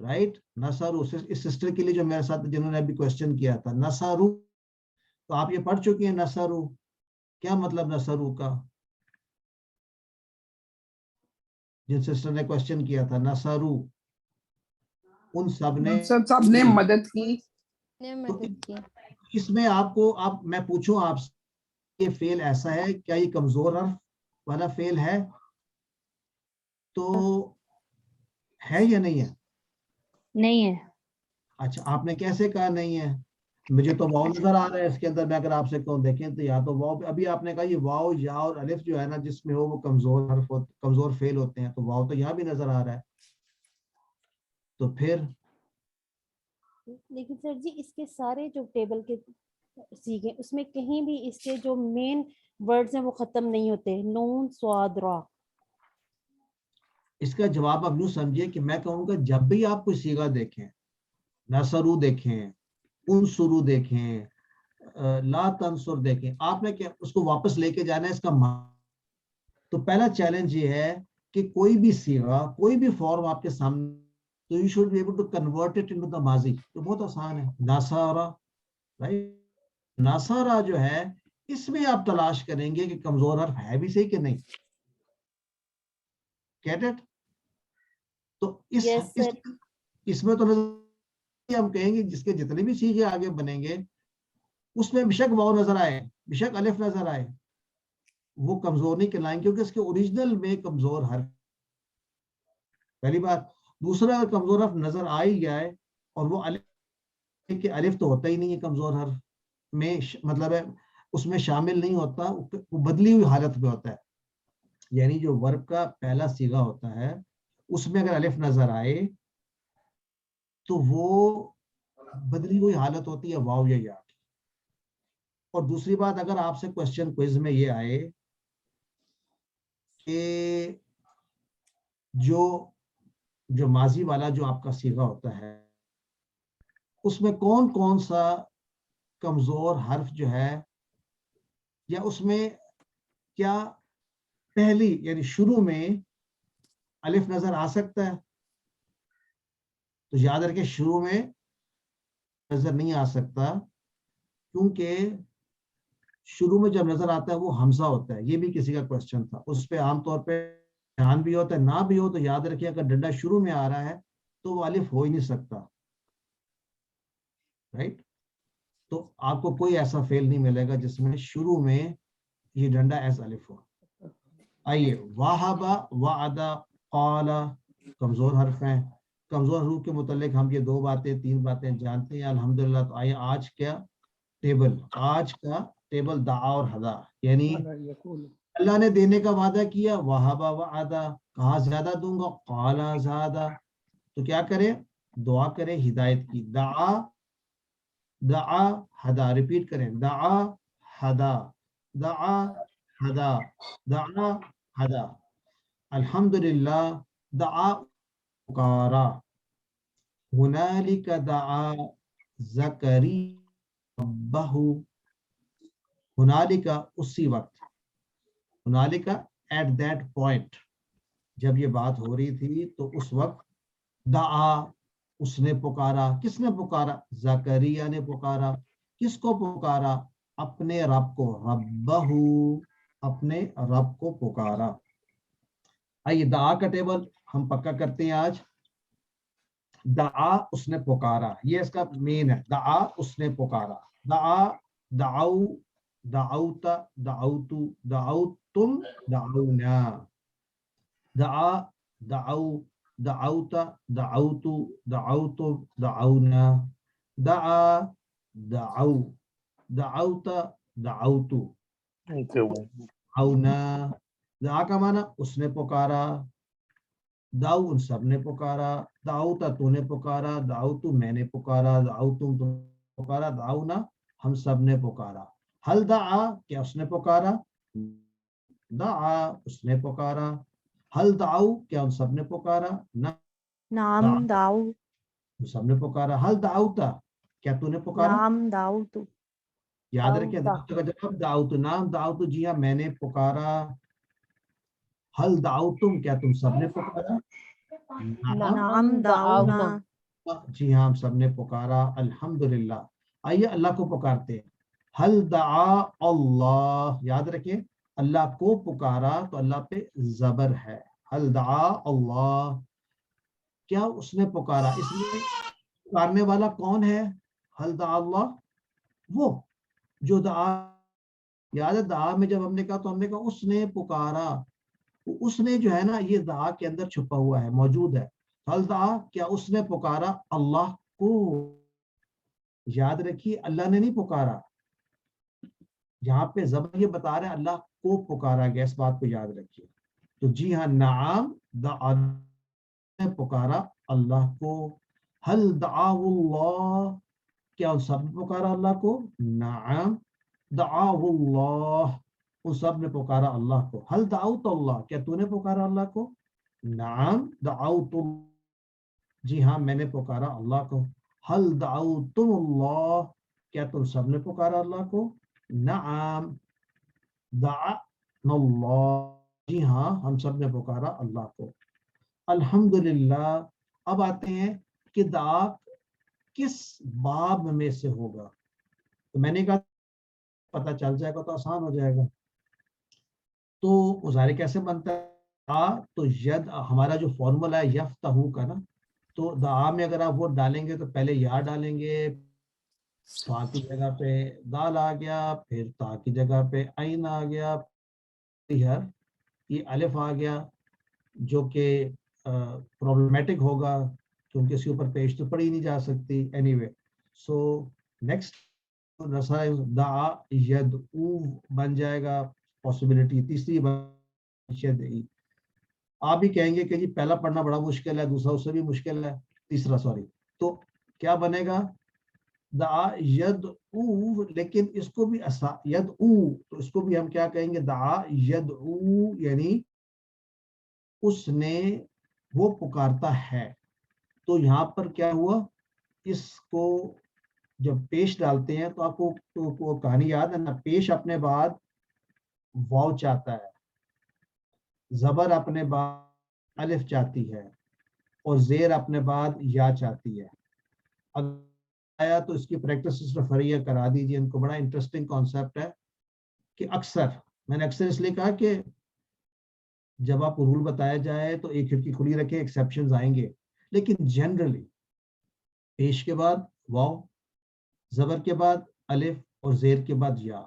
رائٹ، نصرو، اس سسٹر کے لیے جو میرے ساتھ جنہوں نے ابھی کوشچن کیا تھا، نصرو، تو آپ یہ پڑھ چکے ہیں نصرو، کیا مطلب نصرو کا؟ جن سسٹر نے کوشچن کیا تھا نصرو، ان سب نے مدد کی۔ تو اس میں میں پوچھوں آپ سے، یہ فعل ایسا ہے، کیا یہ کمزور حرف والا فعل ہے؟ تو ہے یا نہیں ہے؟ نہیں ہے۔ اچھا، آپ نے کیسے کہا نہیں ہے؟ مجھے تو واو نظر آ رہا ہے اس کے اندر، میں اگر آپ سے کہوں دیکھیں تو یا تو واو، ابھی آپ نے کہا یہ واو، یا اور الف جو ہے نا جس میں ہو وہ کمزور حرف، کمزور فعل ہوتے ہیں، تو واو تو یہاں بھی نظر آ رہا ہے، تو پھر لیکن سر جی اس کے سارے جو ٹیبل کے سیکھیں اس میں کہیں بھی اس کے جو مین ورڈز ہیں وہ ختم نہیں ہوتے، نون، صاد، را۔ اس کا جواب اب یوں سمجھیے کہ میں کہوں گا جب بھی آپ کوئی صیغہ دیکھیں، نصرو دیکھیں، انصرو دیکھیں، لا تنصر دیکھیں آپ نے کیا اس کو واپس لے کے جانا ہے اس کا تو پہلا چیلنج یہ ہے کہ کوئی بھی صیغہ کوئی بھی فارم آپ کے سامنے تو you should be able to convert it into the ماضی تو بہت آسان ہے ناسارا رائٹ ناسارا جو ہے اس میں آپ تلاش کریں گے کہ کمزور حرف ہے بھی صحیح کہ نہیں get it تو اس میں تو ہم کہیں گے جس کے جتنے بھی صیغے آگے بنیں گے اس میں بشک واو نظر آئے بشک الف نظر آئے وہ کمزور نہیں کہلائیں کیونکہ اس کے اوریجنل میں کمزور حرف پہلی بات دوسرا اگر کمزور حرف نظر آ ہی گیا ہے اور وہ الف کہ الف تو ہوتا ہی نہیں ہے کمزور حرف میں مطلب ہے اس میں شامل نہیں ہوتا وہ بدلی ہوئی حالت میں ہوتا ہے یعنی جو ورب کا پہلا صیغہ ہوتا ہے اس میں اگر الف نظر آئے تو وہ بدلی ہوئی حالت ہوتی ہے واو یا یا کی اور دوسری بات اگر آپ سے کوسچن کوئز میں یہ آئے کہ جو ماضی والا جو آپ کا صیغہ ہوتا ہے اس میں کون کون سا کمزور حرف جو ہے یا اس میں کیا پہلی یعنی شروع میں الف نظر آ سکتا ہے تو یاد رکھیں شروع میں نظر نہیں آ سکتا کیونکہ شروع میں جب نظر آتا ہے وہ حمزہ ہوتا ہے یہ بھی کسی کا کوسچن تھا اس پہ عام طور پہ دھیان بھی ہوتا ہے نہ بھی ہو تو یاد رکھیں اگر ڈنڈا شروع میں آ رہا ہے تو وہ الف ہو ہی نہیں سکتا رائٹ تو آپ کو کوئی ایسا فیل نہیں ملے گا جس میں شروع میں یہ ڈنڈا ایز الف ہو آئیے واہبا وعدہ قال کمزور حرف ہیں کمزور حروف کے متعلق ہم یہ 2 باتیں 3 باتیں جانتے ہیں الحمدللہ تو آئیے آج کا ٹیبل دعا اور حدا یعنی اللہ نے دینے کا وعدہ کیا وہابا وعدہ کہا زیادہ دوں گا قال زیادہ تو کیا کریں دعا کریں ہدایت کی دعا حدا ریپیٹ کریں دعا حدا حدا الحمدللہ دعا پکارا ہنالک دعا زکری ربہ ہنالک اسی وقت ہنالک ایٹ دیٹ پوائنٹ جب یہ بات ہو رہی تھی تو اس وقت دعا اس نے پکارا کس نے پکارا زکریا نے پکارا کس کو پکارا اپنے رب کو ربہ اپنے رب کو پکارا آئیے دعا کا ٹیبل ہم پکا کرتے ہیں آج دعا اس نے پکارا یہ اس کا مین ہے دعا اس نے پکارا دعا دعو دعوت دعوتو دعوتم دعونا دعا دعو دعوت دعوتو دعوتم دعونا دعا دعو دعوت دعوتو دعونا دعا کا معنی اس نے پکارا دعو ان سب نے پکارا دعوتا تو نے پکارا دعوتو میں نے پکارا دعوتم تو پکارا دعونا ہم سب نے پکارا حل دعا کیا اس نے پکارا دعا اس نے پکارا حل دعو کیا ان سب نے پکارا نام داؤ ان سب نے پکارا حل دعوتا کیا تو نے پکارا نام داؤ تو یاد رکھیں دعوت کا جواب دعوت نام دعوت جی ہاں میں نے پکارا حل دعوتم کیا تم سب نے پکارا نام داؤنا جی ہاں ہم سب نے پکارا الحمدللہ آئیے اللہ کو پکارتے ہیں حل دعا اللہ یاد رکھیں اللہ کو پکارا تو اللہ پہ زبر ہے حل دعا اللہ کیا اس نے پکارا اس لیے پکارنے والا کون ہے حل دعا اللہ وہ جو دعا یاد ہے دعا میں جب ہم نے کہا تو ہم نے کہا اس نے پکارا اس نے جو ہے نا یہ دعا کے اندر چھپا ہوا ہے موجود ہے حل دعا کیا اس نے پکارا اللہ کو یاد رکھیے اللہ نے نہیں پکارا یہاں پہ زبر یہ بتا رہے ہیں اللہ کو پکارا گیا اس بات کو یاد رکھیے تو جی ہاں نعم دعا نے پکارا اللہ کو حل دعا اللہ کیا ان سب نے پکارا اللہ کو نعم دعا اللہ ان سب نے پکارا اللہ کو حل دعوت اللہ کیا تو نے پکارا اللہ کو نعم دعوت جی ہاں میں نے پکارا اللہ کو حل دعوتم اللہ کیا تم سب نے پکارا اللہ کو؟ نعم دعانا اللہ، جی ہاں ہم سب نے پکارا اللہ کو. الحمدللہ. اب آتے ہیں کہ دعا کس باب میں سے ہوگا. تو میں نے کہا پتہ چل جائے گا تو آسان ہو جائے گا. تو مضارع کیسے بنتا ہے؟ تو ید ہمارا جو فارمولا ہے یفتحو کا نا، تو دعا میں اگر آپ وہ ڈالیں گے تو پہلے یا ڈالیں گے، فا کی جگہ پہ دال آ گیا، پھر تا کی جگہ پہ عین آ گیا، یہ الف آ گیا جو کہ پرابلمیٹک ہوگا کیونکہ اس کے اوپر پیش تو پڑھی نہیں جا سکتی. اینی وے سو نیکسٹ دعا یدعو بن جائے گا پاسبلٹی. تیسری یدعی. آپ بھی کہیں گے کہ جی پہلا پڑھنا بڑا مشکل ہے، دوسرا اس سے بھی مشکل ہے، تیسرا سوری. تو کیا بنے گا؟ دعا یدعو، لیکن اس کو بھی یدعو تو اس کو بھی ہم کیا کہیں گے؟ دعا یدعو، یعنی اس نے وہ پکارتا ہے. تو یہاں پر کیا ہوا؟ اس کو جب پیش ڈالتے ہیں تو آپ کو کہانی یاد ہے نا، پیش اپنے بعد واو چاہتا ہے، زبر اپنے بعد الف چاہتی ہے، اور زیر اپنے بعد یا چاہتی ہے. آیا تو اس کی پریکٹس فریہ کرا دیجیے ان کو. بڑا انٹرسٹنگ کانسیپٹ ہے کہ اکثر میں نے اس لیے کہا کہ جب آپ کو رول بتایا جائے تو ایک کھڑکی کھلی رکھیں، ایکسیپشنز آئیں گے، لیکن جنرلی پیش کے بعد واو، زبر کے بعد الف اور زیر کے بعد یا.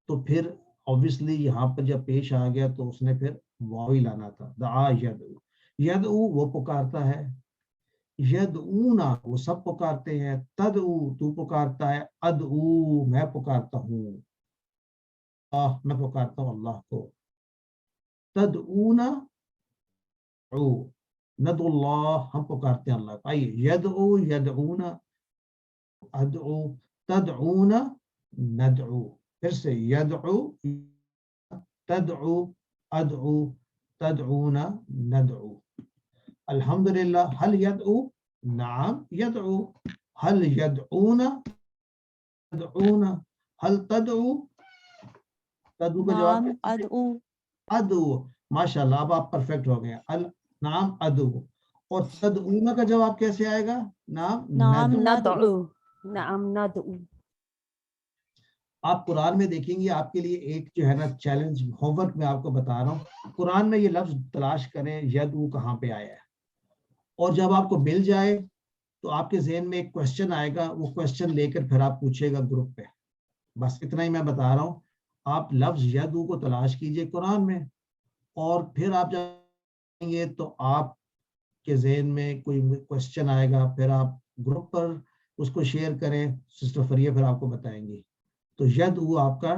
تو پھر obviously یہاں پر جب پیش آ گیا تو اس نے پھر واو ہی لانا تھا. دعا یدعو، یدعو وہ پکارتا ہے، یدعونا وہ سب پکارتے ہیں، تدعو تو پکارتا ہے، ادعو میں پکارتا ہوں، میں پکارتا ہوں اللہ کو. تدعونا ندعو اللہ ہم پکارتے ہیں اللہ کو. آئیے یدعو یدعونا، ادعو تدعونا ندعو. پھر سے یدعو تدعو ادعو تدعونا ندعو. الحمدللہ. هل يدعو؟ نعم يدعو. هل يدعونا؟ يدعونا. هل تدعو؟ تدعو کا جواب نعم ادعو. ادعو. ماشاءاللہ اب آپ پرفیکٹ ہو گئے. نعم ادعو. اور تدعونا کا جواب کیسے آئے گا؟ نعم نعم ندعو. ندعو. نعم ندعو. آپ قرآن میں دیکھیں گے، آپ کے لیے ایک جو ہے نا چیلنج ہوم ورک میں آپ کو بتا رہا ہوں. قرآن میں یہ لفظ تلاش کریں یدعو کہاں پہ آیا ہے، اور جب آپ کو مل جائے تو آپ کے ذہن میں ایک کوشچن آئے گا، وہ کوشچن لے کر پھر آپ پوچھے گا گروپ پہ. بس اتنا ہی میں بتا رہا ہوں. آپ لفظ یدعو کو تلاش کیجئے قرآن میں، اور پھر آپ جائیں گے تو آپ کے ذہن میں کوئی کوشچن آئے گا، پھر آپ گروپ پر اس کو شیئر کریں، سسٹر فریہ پھر آپ کو بتائیں گی. تو یدعو آپ کا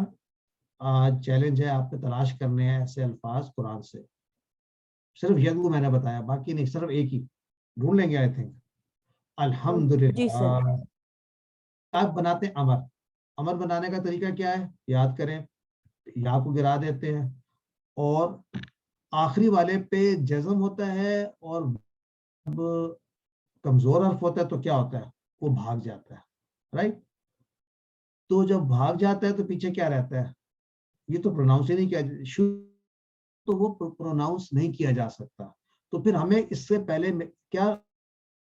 چیلنج ہے، آپ کو تلاش کرنے ہیں ایسے الفاظ قرآن سے. صرف یدعو میں نے بتایا، باقی نہیں، صرف ایک ہی ڈھونڈ لیں گے آئی تھنک. جی الحمدللہ. سر. آپ بناتے ہیں امر. امر بنانے کا طریقہ کیا ہے؟ یاد کریں. یا کو گرا دیتے ہیں اور آخری والے پہ جزم ہوتا ہے، اور جب کمزور حرف ہوتا ہے تو کیا ہوتا ہے؟ وہ بھاگ جاتا ہے. رائٹ. تو جب بھاگ جاتا ہے تو پیچھے کیا رہتا ہے؟ یہ تو پروناؤنس ہی نہیں کیا، تو وہ پروناؤنس نہیں کیا جا سکتا. تو پھر ہمیں اس سے پہلے کیا،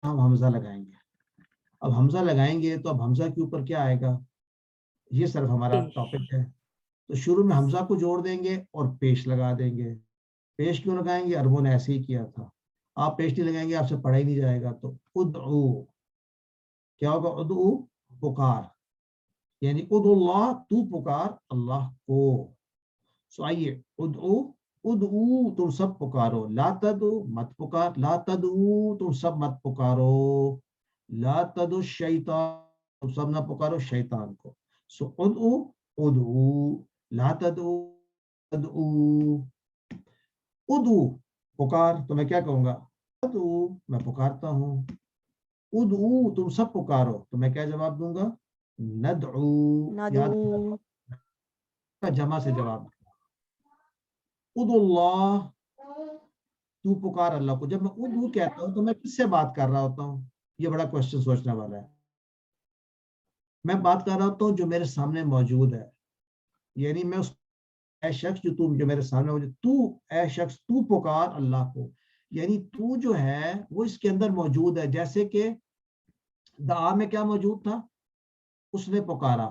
ہم حمزہ لگائیں گے. اب حمزہ لگائیں گے تو اب حمزہ کے اوپر کیا آئے گا؟ یہ صرف ہمارا ٹاپک ہے. تو شروع میں حمزہ کو جوڑ دیں گے اور پیش لگا دیں گے. پیش کیوں لگائیں گے؟ عربوں نے ایسے ہی کیا تھا. آپ پیش نہیں لگائیں گے آپ سے پڑھا ہی نہیں جائے گا. تو ادعو کیا ہوگا؟ ادعو پکار، یعنی ادعو اللہ تو پکار اللہ کو. سو آئیے ادعو، ادعو تم سب پکارو، لا تدعو مت پکار، لا تدعو تم سب مت پکارو، لا تدعو الشیطان تم سب نہ پکارو شیطان کو. سو ادعو ادعو لا تدعو ادعو. ادعو پکار، تو میں کیا کہوں گا؟ ادعو میں پکارتا ہوں. ادعو تم سب پکارو، تو میں کیا جواب دوں گا؟ ندعو. یاد ندعو. کا جمع سے جواب. ادعو اللہ تو پکار اللہ کو. جب میں ادعو کہتا ہوں تو میں کس سے بات کر رہا ہوتا ہوں؟ یہ بڑا کوشچن سوچنے والا ہے. میں بات کر رہا ہوتا ہوں جو میرے سامنے موجود ہے، یعنی میں اس اے شخص جو میرے سامنے موجود، تو اے شخص تو پکار اللہ کو، یعنی تو جو ہے وہ اس کے اندر موجود ہے. جیسے کہ دعا میں کیا موجود تھا؟ اس نے پکارا.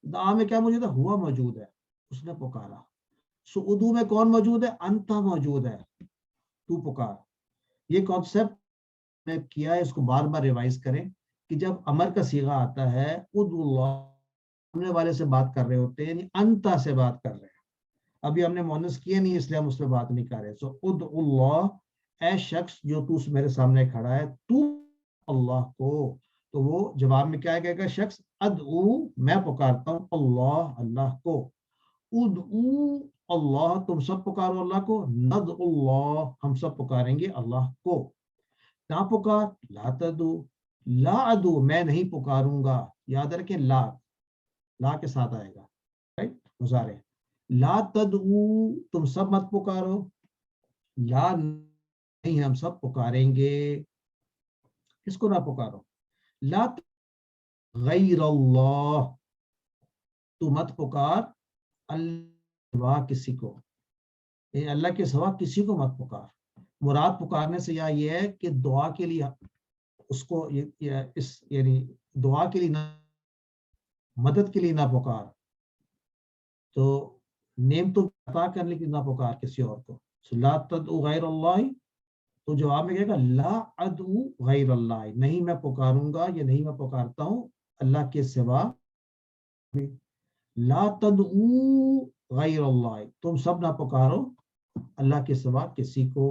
دعا میں کیا موجود ہے؟ ہوا موجود ہے، اس نے پکارا. سعودو میں کون موجود ہے؟ انتا موجود ہے، تو پکار. یہ کانسیپٹ میں کیا ہے، اس کو بار بار ریوائز کریں کہ جب امر کا صیغہ آتا ہے ادعو اللہ، سامنے والے سے بات کر رہے ہوتے ہیں، یعنی انتا سے بات کر رہے ہیں. ابھی ہم نے مؤنث کیے نہیں اس لیے ہم اس پہ بات نہیں کر رہے. سو ادعو اللہ، اے شخص جو تو میرے سامنے کھڑا ہے، تو اللہ کو. تو وہ جواب میں کیا کہے گا شخص؟ ادعو، میں پکارتا ہوں اللہ، اللہ کو. ادعو اللہ، تم سب پکارو اللہ کو. ندعو اللہ، ہم سب پکاریں گے اللہ کو. نہ پکار، لا تدعو، لا ادعو، میں نہیں پکاروں گا. یاد رکھیں لا کے ساتھ آئے گا، رائٹ، مضارع. لا تدعو، تم سب مت پکارو. لا نہیں، ہم سب پکاریں گے. کس کو نہ پکارو؟ لا غیر اللہ، تو مت پکار اللہ سوا کسی کو، یعنی اللہ کے سوا کسی کو مت پکار. مراد پکارنے سے یہ ہے کہ دعا کے لیے اس کو یعنی دعا کے لیے نہ، مدد کے لیے نہ پکار، تو نعمتوں عطا کرنے کی نہ پکار کسی اور کو. لا تدعو غیر اللہ، تو جواب میں کہے گا لا ادعو غیر اللہ، نہیں میں پکاروں گا یا نہیں میں پکارتا ہوں اللہ کے سوا. لا تدعو غیر اللہ، تم سب نہ پکارو اللہ کے سوا کسی کو.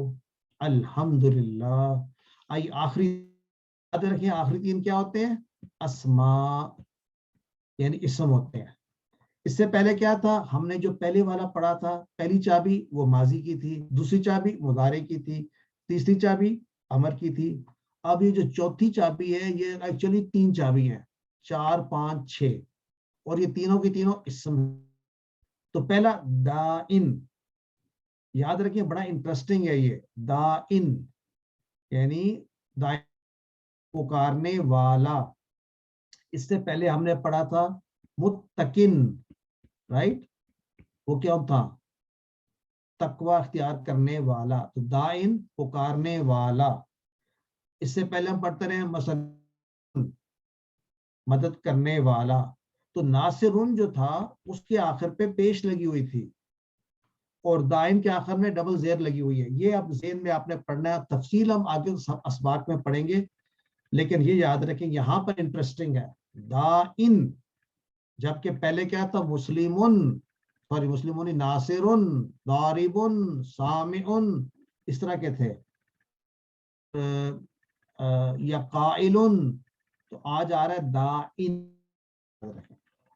الحمدللہ. آئی آخری یاد رکھیں، آخری تین کیا ہوتے ہیں؟ اسماء، یعنی اسم ہوتے ہیں. اس سے پہلے کیا تھا؟ ہم نے جو پہلے والا پڑھا تھا، پہلی چابی وہ ماضی کی تھی، دوسری چابی مضارع کی تھی، تیسری چابی امر کی تھی. اب یہ جو چوتھی چابی ہے یہ ایکچولی تین چابی ہیں، 4 5 6، اور یہ تینوں کی تینوں اسم. تو پہلا دائن، یاد رکھیں بڑا انٹرسٹنگ ہے یہ دائن، یعنی دائن پکارنے والا. اس سے پہلے ہم نے پڑھا تھا متقن، رائٹ، وہ کیا تھا؟ تقوی اختیار کرنے والا. تو دائن پکارنے والا. اس سے پہلے ہم پڑھتے رہے مثلا مدد کرنے والا. تو ناصرن جو تھا اس کے آخر پہ پیش لگی ہوئی تھی، اور دائن کے آخر میں ڈبل زیر لگی ہوئی ہے. یہ اب ذہن میں آپ نے پڑھنا ہے، تفصیل ہم آگے اسباق میں پڑھیں گے، لیکن یہ یاد رکھیں یہاں پر انٹرسٹنگ ہے دائن، جبکہ پہلے کیا تھا؟ مسلمن، سوری مسلمون، ناصرن، ضاربن، سامعن، اس طرح کے تھے، یا قائلن. تو آج آ رہا ہے دائن.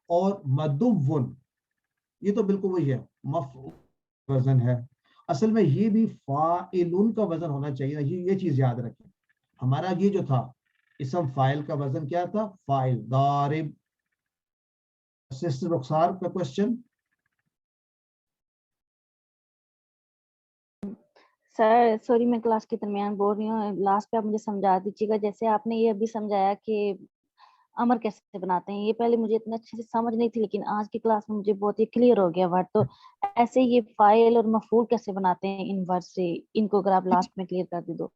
اور مدون، یہ تو بالکل وہی ہے، مفعول وزن ہے. اصل میں یہ بھی فاعلن کا وزن ہونا چاہیے، یہ چیز یاد رکھیں. ہمارا یہ جو تھا اسم فاعل کا وزن کیا تھا؟ فاعل. ضارب. سسٹر رخسار کا کوشچن. سر سوری میں کلاس کے درمیان بول رہی ہوں، لاسٹ پہ آپ مجھے سمجھا دیجیے گا. جیسے آپ نے یہ ابھی سمجھایا کہ امر کیسے بناتے ہیں، یہ پہلے مجھے اتنا اچھے سے سمجھ نہیں تھی، لیکن آج کی کلاس میں مجھے بہت ہی کلیئر ہو گیا ورڈ. تو ایسے یہ فاعل اور مفعول کیسے بناتے ہیں ان ورڈ سے، ان کو اگر آپ لاسٹ میں کلیئر کر دے دو.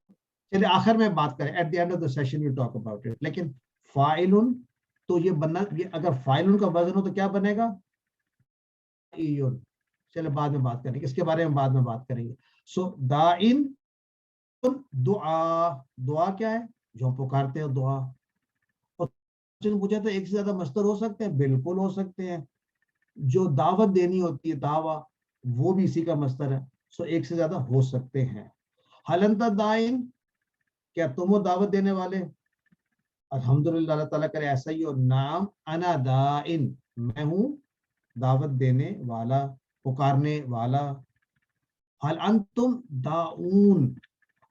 چلے آخر میں بات کریں، at the end of the session we talk about it. لیکن فاعلن تو یہ بننا، یہ اگر فاعلن کا وزن ہو تو کیا بنے گا؟ چلے بعد میں بات کریں گے اس کے بارے میں، بعد میں بات کریں گے. سو دائن دعا، دعا کیا ہے؟ جو ہم پکارتے ہیں دعا. اور پوچھا تو ایک سے زیادہ مصدر ہو سکتے ہیں؟ بالکل ہو سکتے ہیں. جو دعوت دینی ہوتی ہے دعویٰ، وہ بھی اسی کا مصدر ہے. سو ایک سے زیادہ ہو سکتے ہیں. حل انت دائن، کیا تم وہ دعوت دینے والے؟ الحمدللہ، اللہ تعالیٰ کرے ایسا ہی. اور نام انا دائن، میں ہوں دعوت دینے والا، پکارنے والا. حل انتم داؤن،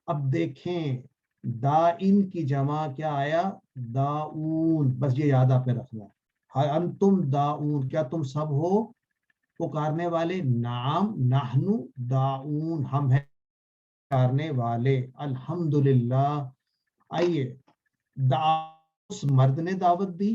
اب دیکھیں دائن کی جمع کیا آیا؟ داؤن. بس یہ یاد آپ نے رکھنا ہے. حل انتم داؤن، کیا تم سب ہو پکارنے والے؟ نعم نحن داؤن، ہم ہیں پکارنے والے. الحمدللہ. آئیے اس مرد نے دعوت دی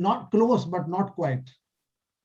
Not close but not quite.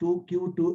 2Q2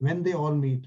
when they all meet।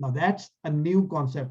Now that's a new concept.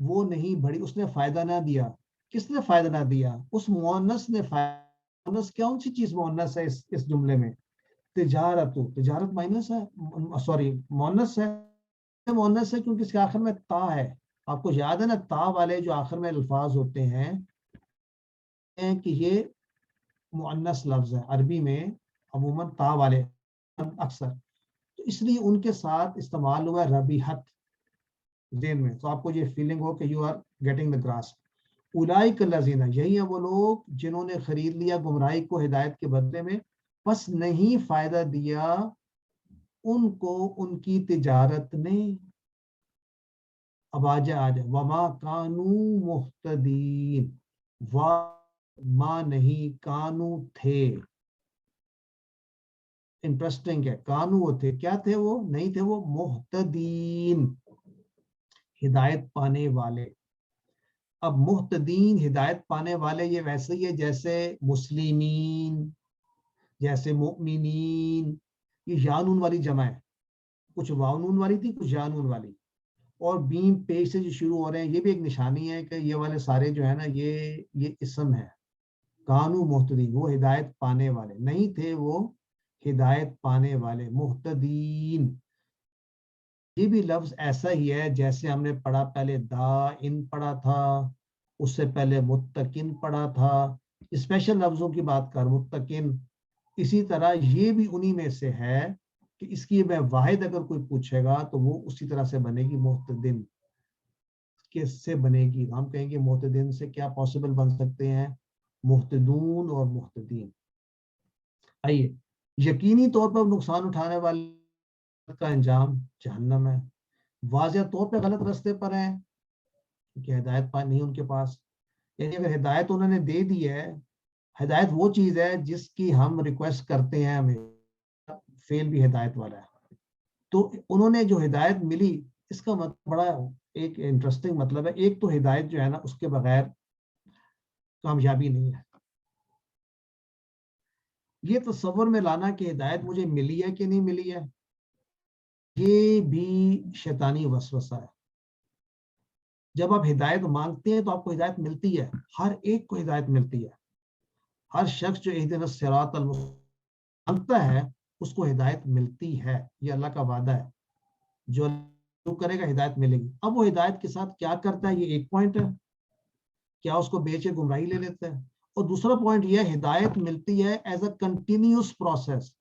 وہ نہیں بڑھی, اس نے فائدہ نہ دیا. کس نے فائدہ نہ دیا؟ اس مؤنث نے. مؤنث کون سی چیز مؤنث ہے اس جملے میں؟ تجارت. تجارت مائنس ہے, سوری مؤنث ہے. مؤنث ہے کیونکہ اس کے آخر میں تا ہے. آپ کو یاد ہے نا, تا والے جو آخر میں الفاظ ہوتے ہیں کہ یہ مؤنث لفظ ہے. عربی میں عموماً تا والے اکثر, تو اس لیے ان کے ساتھ استعمال ہوا ربیحت ذہن میں, تو آپ کو یہ فیلنگ ہو کہ you are getting the grasp. اولئک الذین, یہی ہیں وہ لوگ جنہوں نے خرید لیا گمراہی کو ہدایت کے بدلے میں, پس نہیں فائدہ دیا ان کو ان کی تجارت نے. اب آ جائے وما کانوا مہتدین, وما نہیں کانو تھے. انٹرسٹنگ ہے, کانو وہ تھے, کیا تھے وہ؟ نہیں تھے وہ مہتدین, ہدایت پانے والے. اب مہتدین ہدایت پانے والے یہ ویسے ہی ہے جیسے مسلمین, جیسے مؤمنین. یہ یانون والی جمع ہے, کچھ واونون والی تھی, کچھ یانون والی, اور بیم پیش سے جو شروع ہو رہے ہیں یہ بھی ایک نشانی ہے کہ یہ والے سارے جو ہے نا یہ اسم ہے. کانو مہتدین, وہ ہدایت پانے والے نہیں تھے, وہ ہدایت پانے والے. مہتدین یہ بھی لفظ ایسا ہی ہے جیسے ہم نے پڑھا, پہلے دائن پڑھا تھا, اس سے پہلے متقن پڑھا تھا. اسپیشل لفظوں کی بات کر, متقن. اسی طرح یہ بھی انہی میں سے ہے کہ اس کی میں واحد اگر کوئی پوچھے گا تو وہ اسی طرح سے بنے گی, مہتدین کس سے بنے گی؟ ہم کہیں گے مہتدین سے کیا پاسبل بن سکتے ہیں؟ مہتدون اور مہتدین. آئیے, یقینی طور پر نقصان اٹھانے والے کا انجام جہنم ہے. واضح طور پہ غلط راستے پر ہیں کہ ہدایت پا نہیں ان کے پاس. یعنی اگر ہدایت انہوں نے دے دی ہے, ہدایت وہ چیز ہے جس کی ہم ریکویسٹ کرتے ہیں, ہمیں فیل بھی ہدایت والا ہے. تو انہوں نے جو ہدایت ملی, اس کا مطلب بڑا ایک انٹرسٹنگ مطلب ہے. ایک تو ہدایت جو ہے نا اس کے بغیر کامیابی نہیں ہے. یہ تصور میں لانا کہ ہدایت مجھے ملی ہے کہ نہیں ملی ہے, یہ بھی شیطانی وسوسہ ہے. جب آپ ہدایت مانگتے ہیں تو آپ کو ہدایت ملتی ہے, ہر ایک کو ہدایت ملتی ہے. ہر شخص جو اہدنا الصراط المستقیم مانگتا ہے اس کو ہدایت ملتی ہے, یہ اللہ کا وعدہ ہے. جو کرے گا ہدایت ملے گی. اب وہ ہدایت کے ساتھ کیا کرتا ہے, یہ ایک پوائنٹ ہے. کیا اس کو بیچے گمراہی لے لیتا ہے؟ اور دوسرا پوائنٹ یہ ہے, ہدایت ملتی ہے ایز اے کنٹینیوس پروسیس.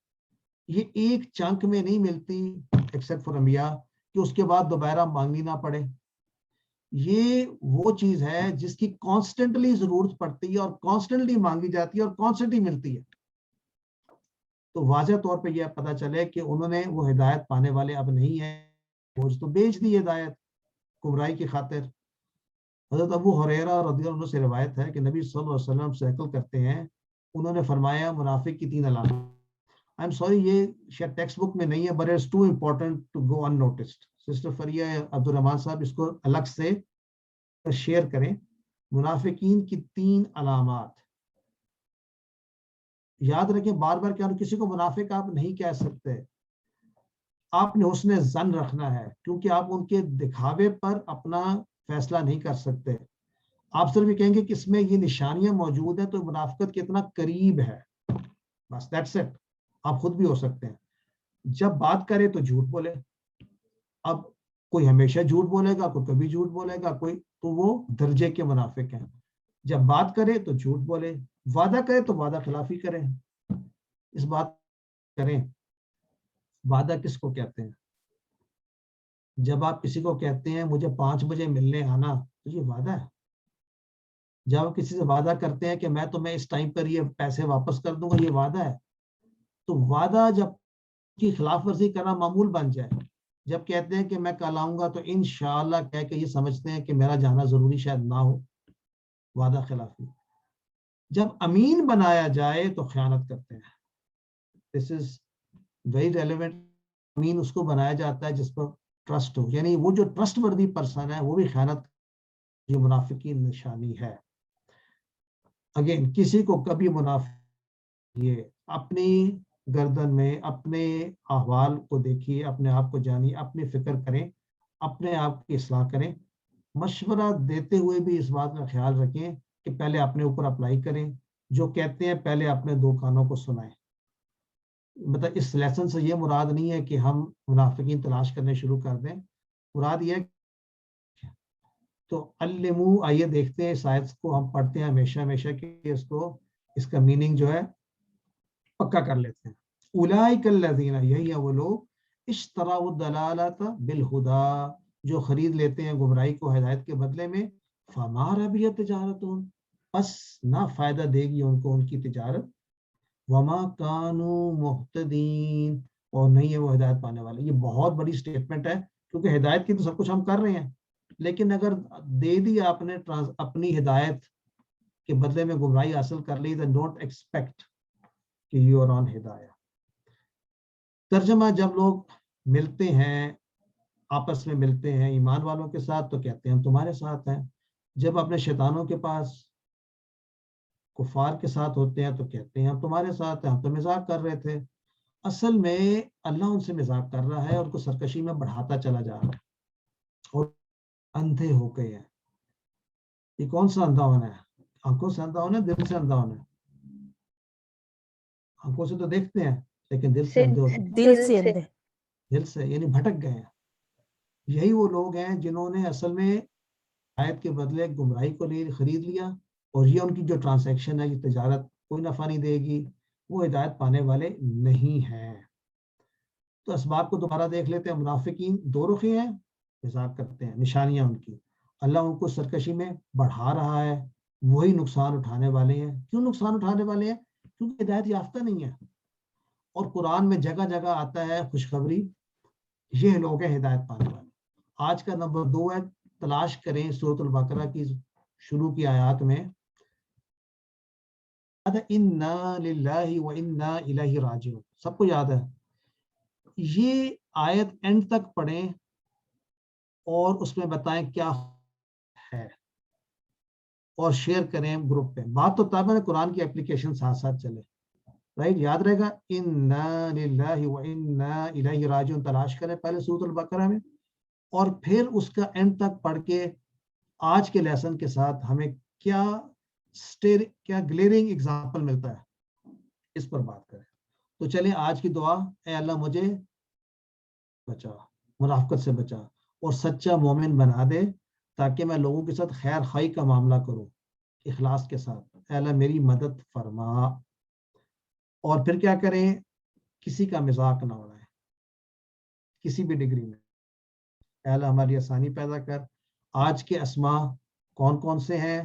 یہ ایک چنک میں نہیں ملتی ایکسپٹ فار انبیاء کہ اس کے بعد دوبارہ مانگنی نہ پڑے. یہ وہ چیز ہے جس کی کانسٹنٹلی ضرورت پڑتی ہے اور کانسٹنٹلی مانگی جاتی ہے اور کانسٹنٹلی ملتی ہے. تو واضح طور پہ یہ پتہ چلے کہ انہوں نے وہ ہدایت پانے والے اب نہیں ہیں, تو بیچ دی ہدایت گمراہی کی خاطر. حضرت ابو ہریرہ رضی اللہ عنہ سے روایت ہے کہ نبی صلی اللہ علیہ وسلم سے نقل کرتے ہیں, انہوں نے فرمایا منافق کی 3 علامات. I'm sorry, یہ شاید ٹیکسٹ بک میں نہیں ہے, but it's too important to go unnoticed. Sister Freya Abdur Rahman صاحب اس کو الگ سے شیئر کریں. منافقین کی 3 علامات یاد رکھیں, بار بار کیا کسی کو منافق آپ نہیں کہہ سکتے. آپ نے حسن ظن رکھنا ہے کیونکہ آپ ان کے دکھاوے پر اپنا فیصلہ نہیں کر سکتے. آپ صرف یہ کہیں گے کہ اس میں یہ نشانیاں موجود ہیں تو منافقت کتنا قریب ہے, بس دیٹس اٹ. آپ خود بھی ہو سکتے ہیں. جب بات کرے تو جھوٹ بولے. اب کوئی ہمیشہ جھوٹ بولے گا, کوئی کبھی جھوٹ بولے گا, کوئی تو وہ درجے کے منافق ہیں. جب بات کرے تو جھوٹ بولے, وعدہ کرے تو وعدہ خلافی کریں. اس بات کریں, وعدہ کس کو کہتے ہیں؟ جب آپ کسی کو کہتے ہیں مجھے 5 بجے ملنے آنا, تو یہ وعدہ ہے. جب آپ کسی سے وعدہ کرتے ہیں کہ میں تمہیں اس ٹائم پر یہ پیسے واپس کر دوں گا, یہ وعدہ ہے. تو وعدہ جب کی خلاف ورزی کرنا معمول بن جائے, جب کہتے ہیں کہ میں کل آؤں گا تو انشاءاللہ کہہ کے یہ سمجھتے ہیں کہ میرا جانا ضروری شاید نہ ہو, وعدہ خلافی. جب امین بنایا جائے تو خیانت کرتے ہیں. دس از ویری ریلیونٹ. امین اس کو بنایا جاتا ہے جس پر ٹرسٹ ہو, یعنی وہ جو ٹرسٹ وردی پرسن ہے وہ بھی خیانت, یہ منافق کی نشانی ہے. اگین کسی کو کبھی منافق, یہ اپنی گردن میں اپنے احوال کو دیکھیے, اپنے آپ کو جانیے, اپنی فکر کریں, اپنے آپ کی اصلاح کریں. مشورہ دیتے ہوئے بھی اس بات کا خیال رکھیں کہ پہلے اپنے اوپر اپلائی کریں، جو کہتے ہیں پہلے اپنے دو کانوں کو سنائیں. مطلب اس لیسن سے یہ مراد نہیں ہے کہ ہم منافقین تلاش کرنے شروع کر دیں، مراد یہ ہے. تو علمو، آئیے دیکھتے ہیں اس آیت کو، ہم پڑھتے ہیں ہمیشہ ہمیشہ کہ اس کا میننگ جو ہے پکا کر لیتے ہیں. اولئک الذین، یہی ہے وہ لوگ، اشتروا الضلالۃ بالہدی، جو خرید لیتے ہیں گمراہی کو ہدایت کے بدلے میں. فما ربحت تجارتہم، پس نہ فائدہ دے گی ان کو ان کی تجارت. وما کانوا مہتدین، اور نہیں ہے وہ ہدایت پانے والے. یہ بہت بڑی سٹیٹمنٹ ہے، کیونکہ ہدایت کی تو سب کچھ ہم کر رہے ہیں، لیکن اگر دے دی آپ نے اپنی ہدایت کے بدلے میں گمراہی حاصل کر لی، then don't expect کہ you are on ہدایہ. ترجمہ، جب لوگ ملتے ہیں، آپس میں ملتے ہیں ایمان والوں کے ساتھ، تو کہتے ہیں ہم تمہارے ساتھ ہیں. جب اپنے شیطانوں کے پاس کفار کے ساتھ ہوتے ہیں تو کہتے ہیں ہم تمہارے ساتھ ہیں، ہم تو مذاق کر رہے تھے. اصل میں اللہ ان سے مذاق کر رہا ہے اور ان کو سرکشی میں بڑھاتا چلا جا رہا ہے، اور اندھے ہو گئے ہیں. یہ کون سا اندھا ہونا ہے؟ آنکھوں سے اندھا ہونا ہے، دل سے اندھا ہونا ہے؟ آنکھوں سے تو دیکھتے ہیں لیکن دل سے اندھے ہوتے ہیں. دل سے اندھے. دل سے یعنی بھٹک گئے ہیں. یہی وہ لوگ ہیں جنہوں نے اصل میں آیت کے بدلے گمراہی کو خرید لیا، اور یہ ان کی جو ٹرانزیکشن ہے، یہ تجارت کوئی نفع نہیں دے گی، وہ ہدایت پانے والے نہیں ہیں. تو اسباب کو دوبارہ دیکھ لیتے ہیں. منافقین دو رخی ہیں، مذاق کرتے ہیں، نشانیاں ان کی. اللہ ان کو سرکشی میں بڑھا رہا ہے، وہی نقصان اٹھانے والے ہیں. کیوں نقصان اٹھانے والے ہیں؟ کیونکہ ہدایت یافتہ نہیں ہے. اور قرآن میں جگہ جگہ آتا ہے خوشخبری، یہ لوگ ہیں ہدایت پانے والے. آج کا نمبر 2 ہے، تلاش کریں سورۃ البقرہ کی شروع کی آیات میں، انا للہ و انا الیہ راجعون. سب کو یاد ہے؟ یہ آیت اینڈ تک پڑھیں اور اس میں بتائیں کیا ہے، اور شیئر کریں گروپ پہ. بات تو تب ہے قرآن کی اپلیکیشن ساتھ ساتھ چلے. رائٹ، یاد رہے گا، انا للہ و انا الیہ راجعون تلاش کریں پہلے سورۃ البقرہ میں، اور پھر اس کا اینڈ تک پڑھ کے آج کے لیسن کے ساتھ ہمیں کیا گلیئرنگ اگزامپل ملتا ہے، اس پر بات کریں. تو چلیں آج کی دعا، اے اللہ مجھے بچا، منافقت سے بچا، اور سچا مومن بنا دے، تاکہ میں لوگوں کے ساتھ خیر خواہی کا معاملہ کروں اخلاص کے ساتھ. اے اللہ میری مدد فرما. اور پھر کیا کریں؟ کسی کا مذاق نہ اڑائیں کسی بھی ڈگری میں. اے اللہ ہماری آسانی پیدا کر. آج کے اسماء کون کون سے ہیں؟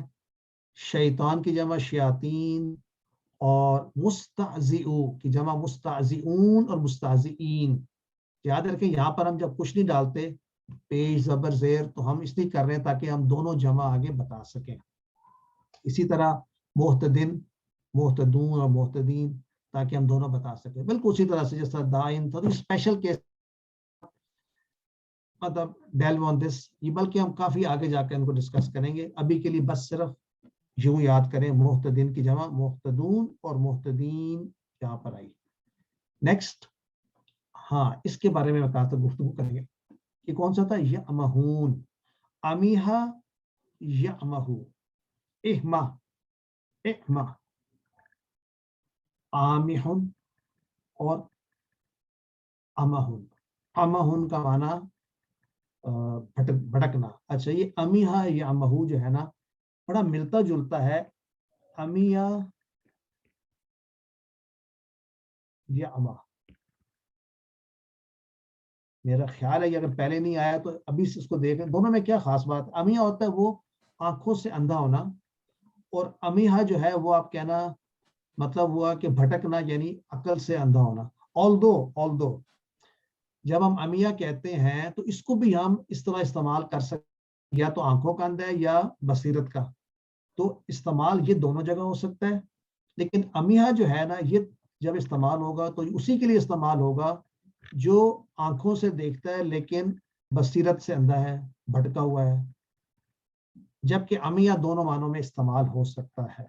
شیطان کی جمع شیاطین، اور مستعزئو کی جمع مستعزئون اور مستعزئین. یاد رکھیں یہاں پر ہم جب کچھ نہیں ڈالتے پیش زبر زیر، تو ہم اس لیے کر رہے ہیں تاکہ ہم دونوں جمع آگے بتا سکیں. اسی طرح محتدن، محتدون اور محتدین، تاکہ ہم دونوں بتا سکیں. بالکل اسی طرح سے جس طرح دائن تھا، اسپیشل کیس مطلب ڈیلو آن دس، یہ بلکہ ہم کافی آگے جا کے ان کو ڈسکس کریں گے. ابھی کے لیے بس صرف یوں یاد کریں، محتدین کی جمع محتدون اور محتدین یہاں پر آئی. نیکسٹ، ہاں اس کے بارے میں کہا تھا گفتگو کریں گے. یہ کون سا تھا؟ یأمہون، امیہا یأمہو، اہما اہما، آمہن اور امہن. امہن کا معنی بھٹکنا. اچھا، یہ امیہا یأمہو جو ہے نا، بڑا ملتا جلتا ہے. امیہ یأمہ، میرا خیال ہے کہ اگر پہلے نہیں آیا تو ابھی سے اس کو دیکھیں. دونوں میں کیا خاص بات؟ امیہ ہوتا ہے وہ آنکھوں سے اندھا ہونا، اور امیہ جو ہے وہ آپ کہنا مطلب ہوا کہ بھٹکنا، یعنی عقل سے اندھا ہونا. although جب ہم امیہ کہتے ہیں تو اس کو بھی ہم اس طرح استعمال کر سکتے، یا تو آنکھوں کا اندھا ہے یا بصیرت کا، تو استعمال یہ دونوں جگہ ہو سکتا ہے. لیکن امیہ جو ہے نا، یہ جب استعمال ہوگا تو اسی کے لیے استعمال ہوگا جو آنکھوں سے دیکھتا ہے لیکن بصیرت سے اندھا ہے، بھٹکا ہوا ہے. جبکہ امیہ دونوں معنوں میں استعمال ہو سکتا ہے.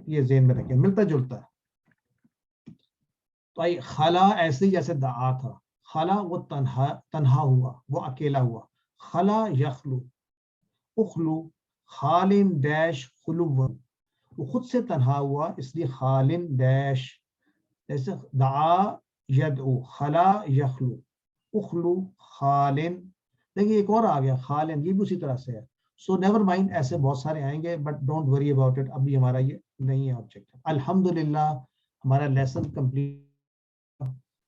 یہ ذہن میں رکھیں، ملتا جلتا ہے. تو آئی خلا ایسے جیسے دعا تھا، خلا وہ تنہا ہوا، وہ اکیلا ہوا. خلا یخلو، اخلو خالن ڈیش خلوون، وہ خود سے تنہا ہوا اس لیے خالن ڈیش، جیسے دعا یدعو خلا یخلو، اخلو خالن، دیکھیے ایک اور آ گیا خالن، یہ بھی اسی طرح سے ہے. سو نیور مائنڈ، ایسے بہت سارے آئیں گے but don't worry about it, ابھی ہمارا یہ نہیں ہے آبجیکٹ. الحمدللہ ہمارا لیسن کمپلیٹ.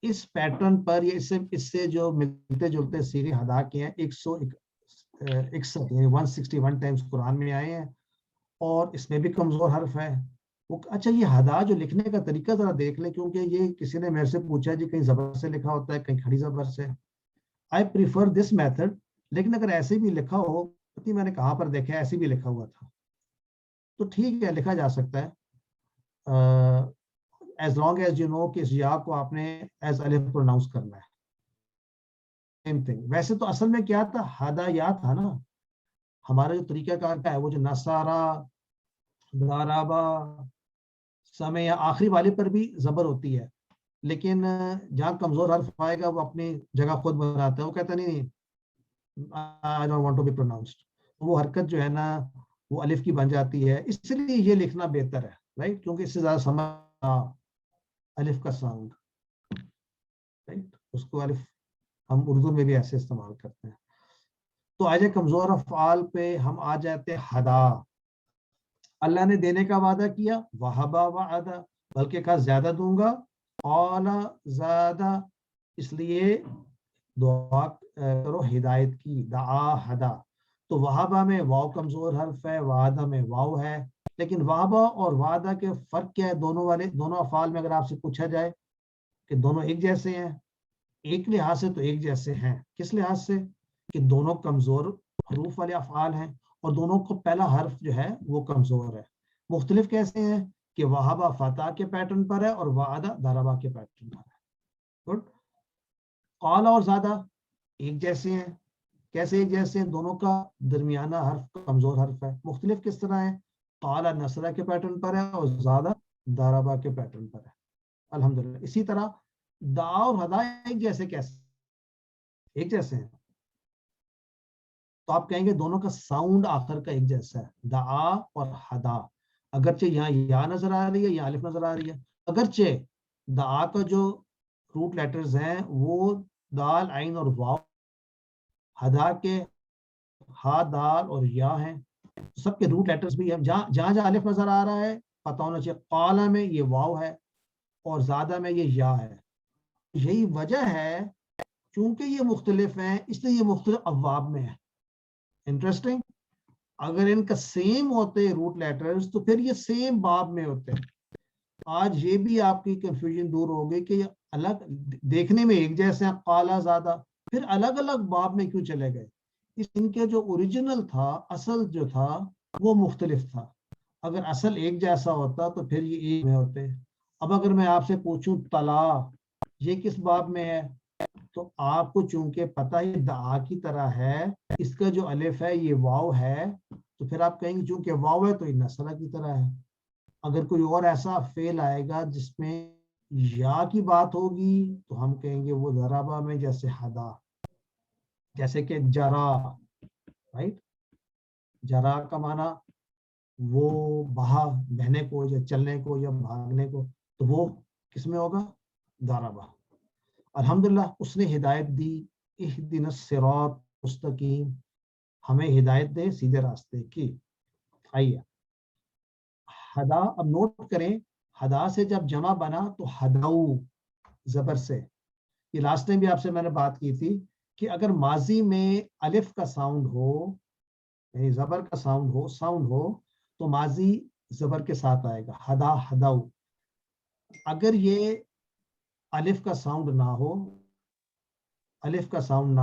اس پیٹرن پر یہ اس سے جو ملتے جلتے سیرے ہدا کے ہیں 161 یعنی 161 ٹائمز قرآن میں آئے ہیں، اور اس میں بھی کمزور حرف ہے. اچھا یہ ہدا جو لکھنے کا طریقہ ذرا دیکھ لیں، کیونکہ یہ کسی نے میرے سے پوچھا جی کہیں زبر سے لکھا ہوتا ہے کہیں کھڑی زبر سے. I prefer this method، لیکن اگر ایسے بھی لکھا ہو، پتہ نہیں میں نے کہاں پر دیکھا ہے ایسے بھی لکھا ہوا تھا، تو ٹھیک ہے لکھا جا سکتا ہے، as long as you know کہ اس یا کو آپ نے as الف پروناؤنس کرنا ہے. same thing. ویسے تو اصل میں کیا تھا، ہدا یا تھا نا. ہمارا جو طریقہ کار کا ہے وہ جو نصارا، ضربا، سمع، آخری والے پر بھی زبر ہوتی ہے، لیکن جہاں کمزور حرف آئے گا وہ اپنی جگہ خود بناتا ہے، وہ کہتا نہیں I don't want to be pronounced. وہ حرکت جو ہے نا وہ الف کی بن جاتی ہے، اس لیے یہ لکھنا بہتر ہے، رائٹ، کیونکہ اس سے زیادہ سمجھ الف کا ساؤنڈ، رائٹ، اس کو الف ہم اردو میں بھی ایسے استعمال کرتے ہیں. تو آج کمزور افعال پہ ہم آ جاتے ہدا. اللہ نے دینے کا وعدہ کیا، وہبا وعدہ، بلکہ کہا زیادہ دوں گا، قال زیادہ، اس لیے دعا کرو ہدایت کی، دعا ہدا. تو وہبا میں واو کمزور حرف ہے، وعدہ میں واو ہے، لیکن وہبا اور وعدہ کے فرق کیا ہے؟ دونوں افعال میں اگر آپ سے پوچھا جائے کہ دونوں ایک جیسے ہیں، ایک لحاظ سے تو ایک جیسے ہیں. کس لحاظ سے؟ کہ دونوں کمزور حروف والے افعال ہیں، اور دونوں کو پہلا حرف جو ہے وہ کمزور ہے. مختلف کیسے ہیں؟ کہ وہبا فتح کے پیٹرن پر ہے اور وعدہ ضربہ کے پیٹرن پر ہے. گڈ. قال اور زیادہ ایک جیسے ہیں. کیسے ایک جیسے ہیں؟ دونوں کا درمیانہ حرف کمزور حرف ہے. مختلف کس طرح ہے؟ قال نصرہ کے پیٹرن پر ہے اور زیادہ ضربہ کے پیٹرن پر ہے. الحمدللہ. اسی طرح دعا اور ہدا ایک جیسے کیسے؟ ایک جیسے ہیں. تو آپ کہیں گے دونوں کا ساؤنڈ آخر کا ایک جیسا ہے، دعا اور ہدا. اگرچہ یہاں یا نظر آ رہی ہے یا الف نظر آ رہی ہے، اگرچہ دعا کا جو روٹ لیٹرز ہیں وہ دال، عین اور واو، ہدا کے ہا، دال اور یا ہیں، سب کے روٹ لیٹرز بھی ہیں. جہاں جہاں الف نظر آ رہا ہے پتہ ہونا چاہیے قال میں یہ واو ہے اور زادہ میں یہ یا ہے. یہی وجہ ہے چونکہ یہ مختلف ہیں اس لیے یہ مختلف ابواب میں ہیں. انٹرسٹنگ. اگر ان کا سیم ہوتے روٹ لیٹرز تو پھر یہ سیم باب میں ہوتے ہیں. آج یہ بھی آپ کی کنفیوژن دور ہو گئی کہ یہ الگ دیکھنے میں ایک جیسے ہیں قالا زادہ، پھر الگ الگ باب میں کیوں چلے گئے؟ ان کے جو اوریجنل تھا، اصل جو تھا وہ مختلف تھا. اگر اصل ایک جیسا ہوتا تو پھر یہ ایک میں ہوتے. اب اگر میں آپ سے پوچھوں طلا یہ کس باب میں ہے، تو آپ کو چونکہ پتہ ہی دعا کی طرح ہے، اس کا جو الف ہے یہ واو ہے، تو پھر آپ کہیں گے چونکہ واو ہے تو یہ نصرہ کی طرح ہے. اگر کوئی اور ایسا فعل آئے گا جس میں یا کی بات ہوگی تو ہم کہیں گے وہ ضربہ میں، جیسے ہدا، جیسے کہ جرا، رائٹ، جرا کا معنی وہ بہا، بہنے کو یا چلنے کو یا بھاگنے کو، تو وہ کس میں ہوگا؟ ضربہ. الحمدللہ اس نے ہدایت دی، اہدنا الصراط مستقیم، ہمیں ہدایت دے سیدھے راستے کی. آئیے ہدا اب نوٹ کریں، ہدا سے جب جمع بنا تو ہداؤ زبر سے. یہ لاسٹ ٹائم بھی آپ سے میں نے بات کی تھی کہ اگر ماضی میں الف کا ساؤنڈ ہو، یعنی زبر کا ساؤنڈ ہو تو ماضی زبر کے ساتھ آئے گا، ہدا ہداؤ. اگر یہ الف کا ساؤنڈ نہ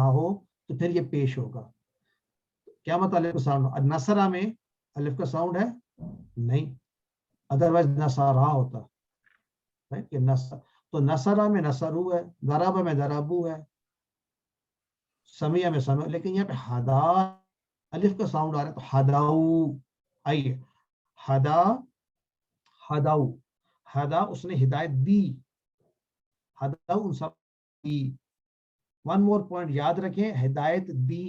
ہو تو پھر یہ پیش ہوگا. کیا مطلب الف کا ساؤنڈ؟ نصرہ میں الف کا ساؤنڈ ہے نہیں، ادروائز نصارہ ہوتا ہے کہ تو نصرہ میں نصرو ہے، ضربہ میں ضربو ہے، سمیع میں سمع، لیکن یہاں پہ ہدا الف کا ساؤنڈ آ رہا ہے تو ہداؤ. آئیے ہداؤ، ہدا اس نے ہدایت دی، ہداؤ ان سب دی. ون مور پوائنٹ یاد رکھیں، ہدایت دی.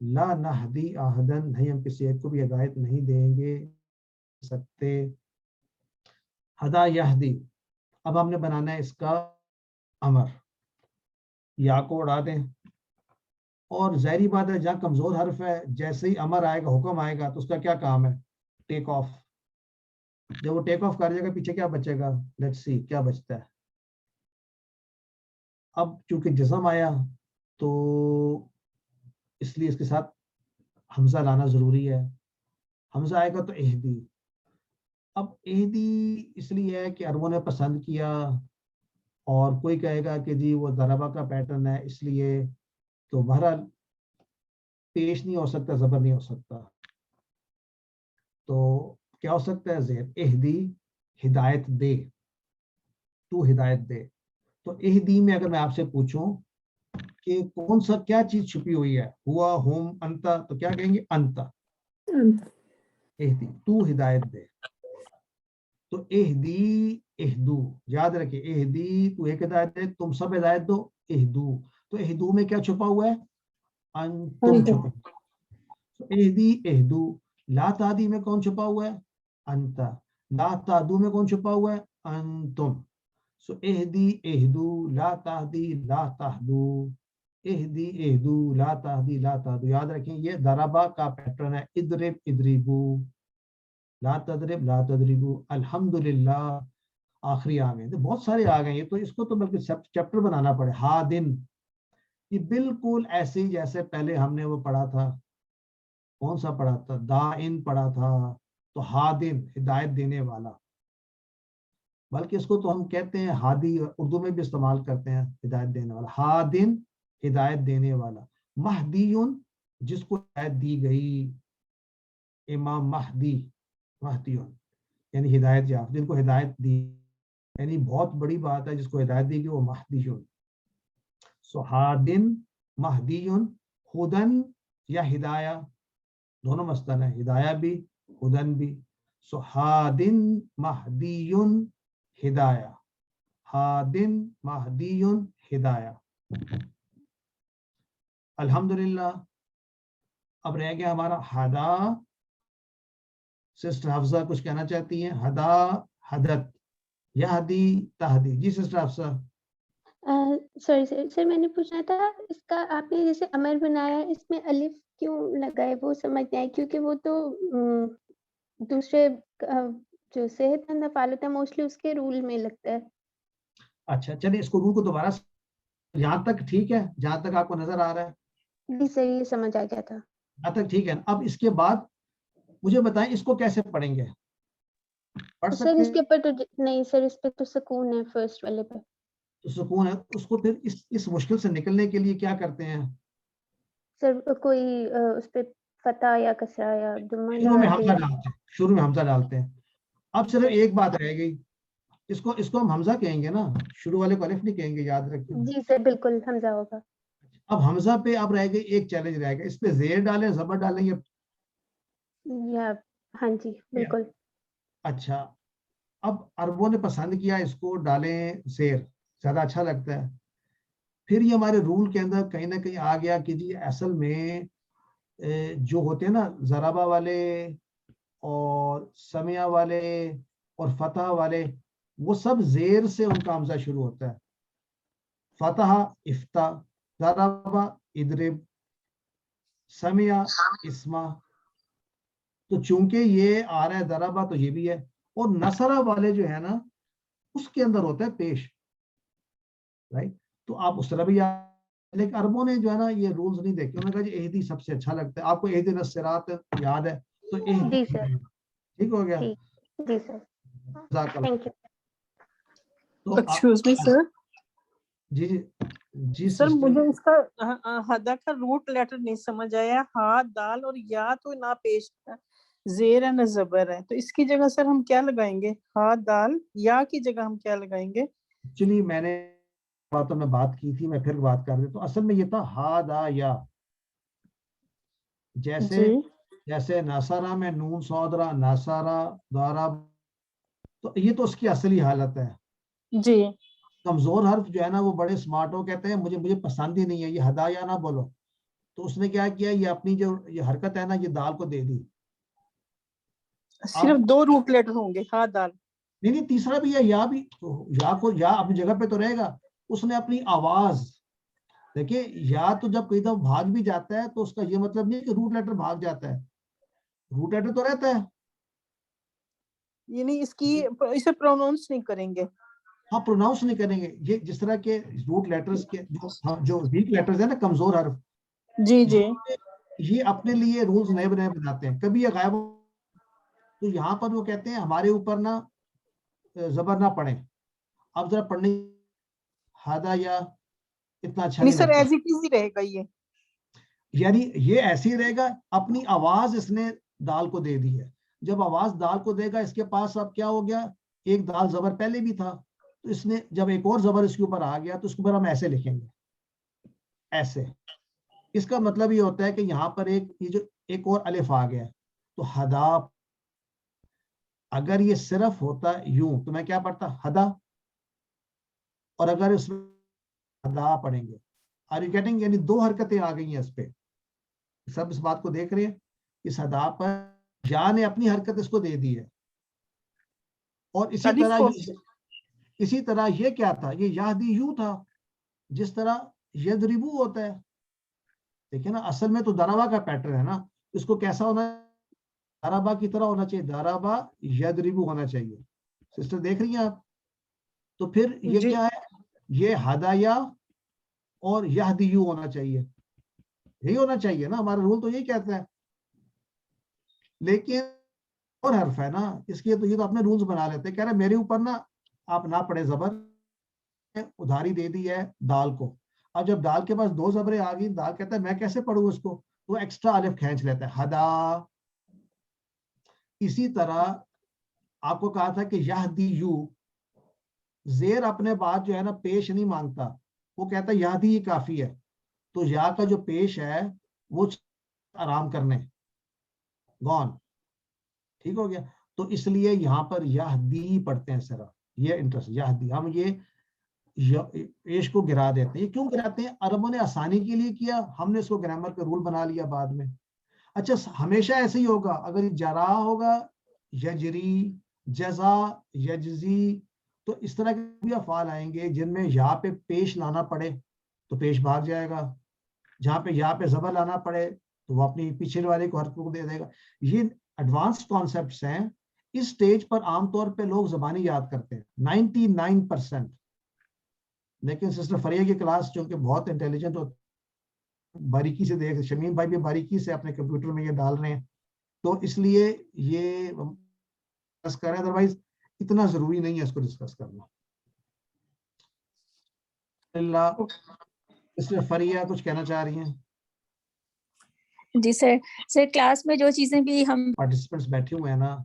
لا نہدی احدن، نہیں ہم کسی ایک کو بھی ہدایت نہیں دیں گے سکتے. ہدا یہدی، اب ہم نے بنانا ہے اس کا امر، یا کو اڑا دیں، اور ظاہری بات ہے جہاں کمزور حرف ہے جیسے ہی امر آئے گا، حکم آئے گا تو اس کا کیا کام ہے؟ ٹیک آف. جب وہ ٹیک آف کر جائے گا پیچھے کیا بچے گا؟ لیٹس سی کیا بچتا ہے. اب چونکہ جسم آیا تو اس لیے اس کے ساتھ حمزہ لانا ضروری ہے. حمزہ آئے گا تو اہدی. اب اہدی اس لیے ہے کہ عربوں نے پسند کیا، اور کوئی کہے گا کہ جی وہ ضربہ کا پیٹرن ہے اس لیے، تو بہرحال پیش نہیں ہو سکتا، زبر نہیں ہو سکتا. تو کیا ہو سکتا ہے؟ زیر. اہدی ہدایت دے، تو ہدایت دے. تو اہدی میں اگر میں آپ سے پوچھوں کہ کون سا کیا چیز چھپی ہوئی ہے، ہوا، ہم، انتا، تو کیا کہیں گے؟ انتا. اہدی تو ہدایت دے. تو اہدی اہدو، یاد رکھیں اہدی تو ایک ہدایت دے، تم سب ہدایت دو. اہدو، تو اہدو میں کیا چھپا ہوا ہے؟ انتم چھپا. اہدی اہدو. لا تہدی میں کون چھپا ہوا ہے؟ انتا. لا تہدو میں کون چھپا ہوا ہے؟ انتم. سو اہدی اہدو لا تہدی لا تہدو. اہدی اہدو لا تہدی لا تہدو. یاد رکھیں یہ ضربہ کا پیٹرن ہے. اضرب اضربو، لا تضرب لا تضربو. الحمدللہ آخری آ گئے، بہت سارے آ گئے. یہ تو اس کو تو بلکہ چیپٹر بنانا پڑے. ہادن، یہ بالکل ایسے ہی جیسے پہلے ہم نے وہ پڑھا تھا. کون سا پڑھا تھا؟ دائن پڑھا تھا. تو ہادن ہدایت دینے والا، بلکہ اس کو تو ہم کہتے ہیں ہادی، اردو میں بھی استعمال کرتے ہیں ہدایت دینے والا. ہادن ہدایت دینے والا. مہدیون جس کو ہدایت دی گئی، امام مہدی. مہدیون یعنی ہدایت یافتہ، جن کو ہدایت دی، یعنی بہت بڑی بات ہے جس کو ہدایت دی گئی وہ مہدیون. سو ہادن مہدیون. ہدن یا ہدایہ دونوں مصدر ہیں، ہدایہ بھی ہدن بھی. سو ہادن مہدیون ہدایہ. ہادن مہدیون ہدایہ. الحمدللہ. اب رہ گیا ہمارا ہدا. سسٹر حفصہ کچھ کہنا چاہتی ہیں؟ ہدا ہدت یہدی تہدی. جی سسٹر حفصہ. سوری سر میں نے پوچھنا تھا اس کا، آپ نے جیسے امر بنایا اس میں الف کیوں لگائے وہ سمجھ نہیں آئی، کیونکہ وہ تو دوسرے جو صحت مند افعال ہوتا ہے موسٹلی اس کے رول میں لگتا ہے. اچھا چلیے اس کو رول کو دوبارہ، یہاں تک ٹھیک ہے؟ جہاں تک آپ کو نظر آ رہا ہے جی سر یہ سمجھ آ گیا تھا. یہاں تک ٹھیک ہے. اب اس کے بعد مجھے بتائیں اس کو کیسے پڑھیں گے؟ پڑھ سر سکتے اس ہیں؟ کے اوپر تو نہیں سر، اس پہ تو سکون ہے فرسٹ والے پہ. تو سکون ہے، اس کو پھر اس مشکل سے نکلنے کے لیے کیا کرتے ہیں؟ سر کوئی اس پہ فتح یا کسرہ یا ضمہ شروع میں لگا حمزہ کے. ڈالتے ہیں، شروع میں حمزہ ڈالتے ہیں. اب صرف ایک بات رہ گئی، اس کو ہم حمزہ کہیں گے نا، شروع والے کو الف نہیں کہیں گے، یاد رکھیں. جی سر بالکل حمزہ ہوگا. اب حمزہ پہ اب رہ گئی ایک چیلنج رہ گا، اس پہ زیر ڈالیں زبر ڈالیں یا یا ہاں جی بالکل. اچھا اب عربوں نے پسند کیا اس کو ڈالیں زیر، زیادہ اچھا لگتا ہے. پھر یہ ہمارے رول کے اندر کہیں نہ کہیں آ گیا کہ جی اصل میں جو ہوتے ہیں نا ضربہ والے اور سمیہ والے اور فتح والے، وہ سب زیر سے ان کا حمزہ شروع ہوتا ہے. فتح افتح، ضربہ اضرب، سمیہ اسما. تو چونکہ یہ آ رہا ہے ضربہ تو یہ بھی ہے. اور نصرہ والے جو ہے نا اس کے اندر ہوتا ہے پیش، رائٹ. تو آپ اس طرح بھی لیکن عربوں نے جو ہے نا یہ رولز نہیں دیکھے، انہوں نے کہا جی اہدی سب سے اچھا لگتا ہے. آپ کو اہدنا الصراط یاد ہے تو اہدی جی سر ٹھیک ہو گیا. ٹھیک. جی سر جزاک اللہ. Thank you. تو ایکسکیوز می سر. جی جی جی سر سسٹر. مجھے اس کا ہدا کا روٹ لیٹر نہیں سمجھ آیا. ہا دال اور یا تو نہ پیش زیر ہے نہ زبر ہے، تو اس کی جگہ سر ہم کیا لگائیں گے؟ ہا دال یا کی جگہ ہم کیا لگائیں گے؟ ایکچولی میں نے باتوں میں بات کی تھی، میں پھر بات کر رہی تو اصل میں یہ تھا ہا دا یا. جیسے ناصرہ میں نون سودرا ناصرہ دارا، تو یہ تو اس کی اصلی حالت ہے. جی کمزور حرف جو ہے نا وہ بڑے سمارٹ ہو کہتے ہیں مجھے پسند ہی نہیں ہے، یہ ہدایا نہ بولو. تو اس نے کیا کیا, یہ اپنی جو یہ حرکت ہے نا, یہ دال کو دے دی. صرف 2 روٹ لیٹر ہوں گے, ہاں دال. نہیں تیسرا بھی ہے, یا بھی, یا کو یا اپنی جگہ پہ تو رہے گا. اس نے اپنی آواز, دیکھیں یا تو جب کہیں دفعہ بھاگ بھی جاتا ہے تو اس کا یہ مطلب نہیں ہے کہ روٹ لیٹر بھاگ جاتا ہے, روٹ لیٹر تو رہتا ہے. یعنی اسے پروناؤنس نہیں کریں گے. ہاں پروناؤنس نہیں کریں گے. یہ جس طرح کے روٹ لیٹرز کے جو ویک لیٹرز ہیں نا, کمزور حرف, جی جی, یہ اپنے لیے رولز نئے نئے بناتے ہیں. کبھی یہ غائب ہو تو یہاں پر وہ کہتے ہیں ہمارے اوپر نہ زبر نہ پڑے. اب ذرا پڑھنے ہادہ یا اتنا اچھا نہیں نہیں سر, لگتا. ایز اٹ از ہی رہے گا یہ. یعنی یہ ایسے ہی رہے گا, اپنی آواز اس نے دال کو دے دی ہے. جب آواز دال کو دے گا, اس کے پاس اب کیا ہو گیا, ایک دال زبر پہلے بھی تھا, تو اس نے جب ایک اور زبر اس کے اوپر آ گیا تو اس کے اوپر ہم ایسے لکھیں گے, ایسے. اس کا مطلب یہ ہوتا ہے کہ یہاں پر یہ جو ایک اور الف آ گیا, تو ہدا. اگر یہ صرف ہوتا یوں تو میں کیا پڑھتا, ہدا, اور اگر اس میں ہدا پڑھیں گے. آر یو گیٹنگ, یعنی 2 حرکتیں آ گئی ہیں اس پہ. سب اس بات کو دیکھ رہے ہیں, اس ہدا پر یا نے اپنی حرکت اس کو دے دی ہے. اور اسی طرح یہ کیا تھا, یہ یہدی یوں تھا جس طرح یضربو ہوتا ہے. دیکھیں نا, اصل میں تو ضربہ کا پیٹرن ہے نا, اس کو کیسا ہونا, ضربہ کی طرح ہونا چاہیے, ضربہ یضربو ہونا چاہیے. سسٹر دیکھ رہی ہیں آپ؟ تو پھر یہ کیا ہے, یہ ہدایا اور یہدیو ہونا چاہیے. یہی ہونا چاہیے نا, ہمارا رول تو یہی کہتا ہے. لیکن اور حرف ہے نا, اس کے تو یہ تو اپنے رولز بنا لیتے ہیں. کہہ رہے میرے اوپر نا آپ نہ پڑھے زبر, ادھاری دے دی ہے دال کو. اب جب دال کے پاس 2 زبریں آ گئی, دال کہتا ہے میں کیسے پڑھوں اس کو, تو ایکسٹرا الف کھینچ لیتا ہے, ہدا. اسی طرح آپ کو کہا تھا کہ یہدیو, زیر اپنے بعد جو ہے نا پیش نہیں مانگتا, وہ کہتا ہے یہدی کافی ہے. تو یا کا جو پیش ہے وہ آرام کرنے, گون, ٹھیک ہو گیا. تو اس لیے یہاں پر یہدی پڑھتے ہیں صرف, یہ انٹرسٹ یہدی. ہم یہ پیش کو گرا دیتے ہیں. یہ کیوں گراتے ہیں؟ عربوں نے آسانی کے لیے کیا, ہم نے اس کو گرامر کا رول بنا لیا بعد میں. اچھا ہمیشہ ایسے ہی ہوگا, اگر جرا ہوگا یجری, جزا یجزی, تو اس طرح کے بھی افعال آئیں گے جن میں یا پہ پیش لانا پڑے تو پیش بھاگ جائے گا, جہاں پہ یا پہ زبر لانا پڑے تو وہ اپنی پیچھے والے کو حرف کو دے دے گا. یہ ایڈوانس کانسیپٹس ہیں. اس سٹیج پر عام طور پہ لوگ زبانی یاد کرتے ہیں 99%. لیکن سسٹر فریہ کی کلاس چونکہ بہت انٹیلیجنٹ ہوتی, باریکی سے دیکھ, شمیم بھائی بھی باریکی سے اپنے کمپیوٹر میں یہ ڈال رہے ہیں, تو اس لیے یہ ڈسکس کر رہے ہیں, ادروائز اتنا ضروری نہیں ہے اس کو ڈسکس کرنا. اللہ, سسٹر فریہ کچھ کہنا چاہ رہی ہیں؟ جی سر کلاس میں جو چیزیں بھی ہم پارٹیسپینٹس بیٹھے ہوئے ہیں نا,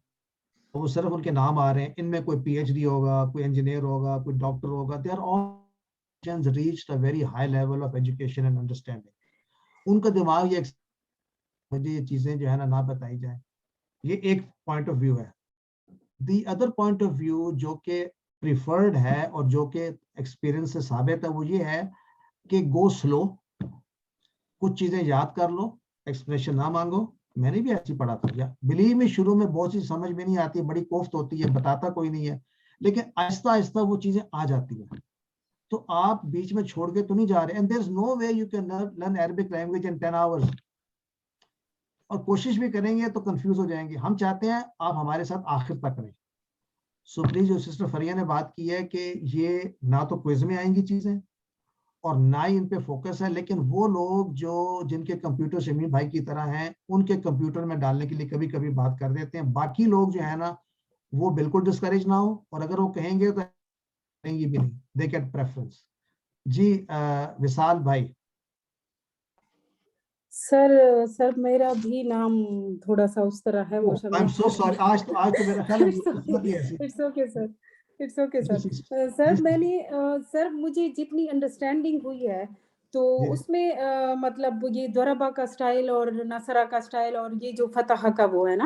وہ صرف ان کے نام آ رہے ہیں. ان میں کوئی پی ایچ ڈی ہوگا, کوئی انجینئر ہوگا, کوئی ڈاکٹر ہوگا. They are all reached a very high level of education and understanding. ان کا دماغ یہ مجھے یہ چیزیں جو ہے نا بتائی جائیں. یہ ایک پوائنٹ آف ویو ہے. The other point of view جو کہ پریفرڈ ہے اور جو کہ ایکسپیرئنس سے ثابت ہے, وہ یہ ہے کہ گو سلو, کچھ چیزیں یاد کر لو, ایکسپریشن نہ مانگو. میں نے بھی ایسی پڑھا تھا, بلیو میں شروع میں بہت سی سمجھ میں نہیں آتی, بڑی کوفت ہوتی ہے, بتاتا کوئی نہیں ہے, لیکن آہستہ آہستہ وہ چیزیں آ جاتی ہیں. تو آپ بیچ میں چھوڑ کے تو نہیں جا رہے. And there's no way you can learn Arabic language in 10 hours. اور کوشش بھی کریں گے تو کنفیوز ہو جائیں گے. ہم چاہتے ہیں آپ ہمارے ساتھ آخر تک رہیں. سو پلیز, جو سسٹر فریہ نے بات کی ہے کہ یہ نہ تو کوئز میں آئیں گی چیزیں اور نہ ہی ان پہ فوکس ہے, لیکن وہ لوگ جن کے کمپیوٹر شمیم بھائی کی طرح ہیں, ان کے کمپیوٹر میں ڈالنے کے لیے کبھی کبھی بات کر دیتے ہیں. باقی لوگ جو ہے نا وہ بالکل ڈسکریج نہ ہو, اور اگر وہ کہیں گے تو کہیں گے بھی نہیں. They get preference. جی وصال بھائی. سر میرا بھی نام تھوڑا سا اس طرح ہے. وہ I'm so sorry. آج تو میرا خیال ہے اٹس اوکے سر. سر میں نے سر مجھے جتنی انڈرسٹینڈنگ ہوئی ہے تو اس میں مطلب یہ دوربا کا سٹائل اور نصرہ کا سٹائل اور یہ جو فتح کا وہ ہے نا,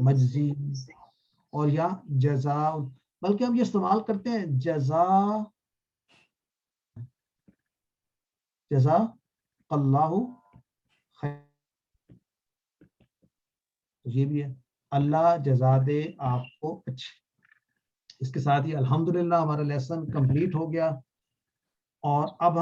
مجزی اور یا جزا، بلکہ ہم یہ استعمال کرتے ہیں جزا اللہ خیر، یہ بھی ہے اللہ جزا دے آپ کو اچھی۔ اس کے ساتھ ہی الحمدللہ ہمارا لیسن کمپلیٹ ہو گیا، اور اب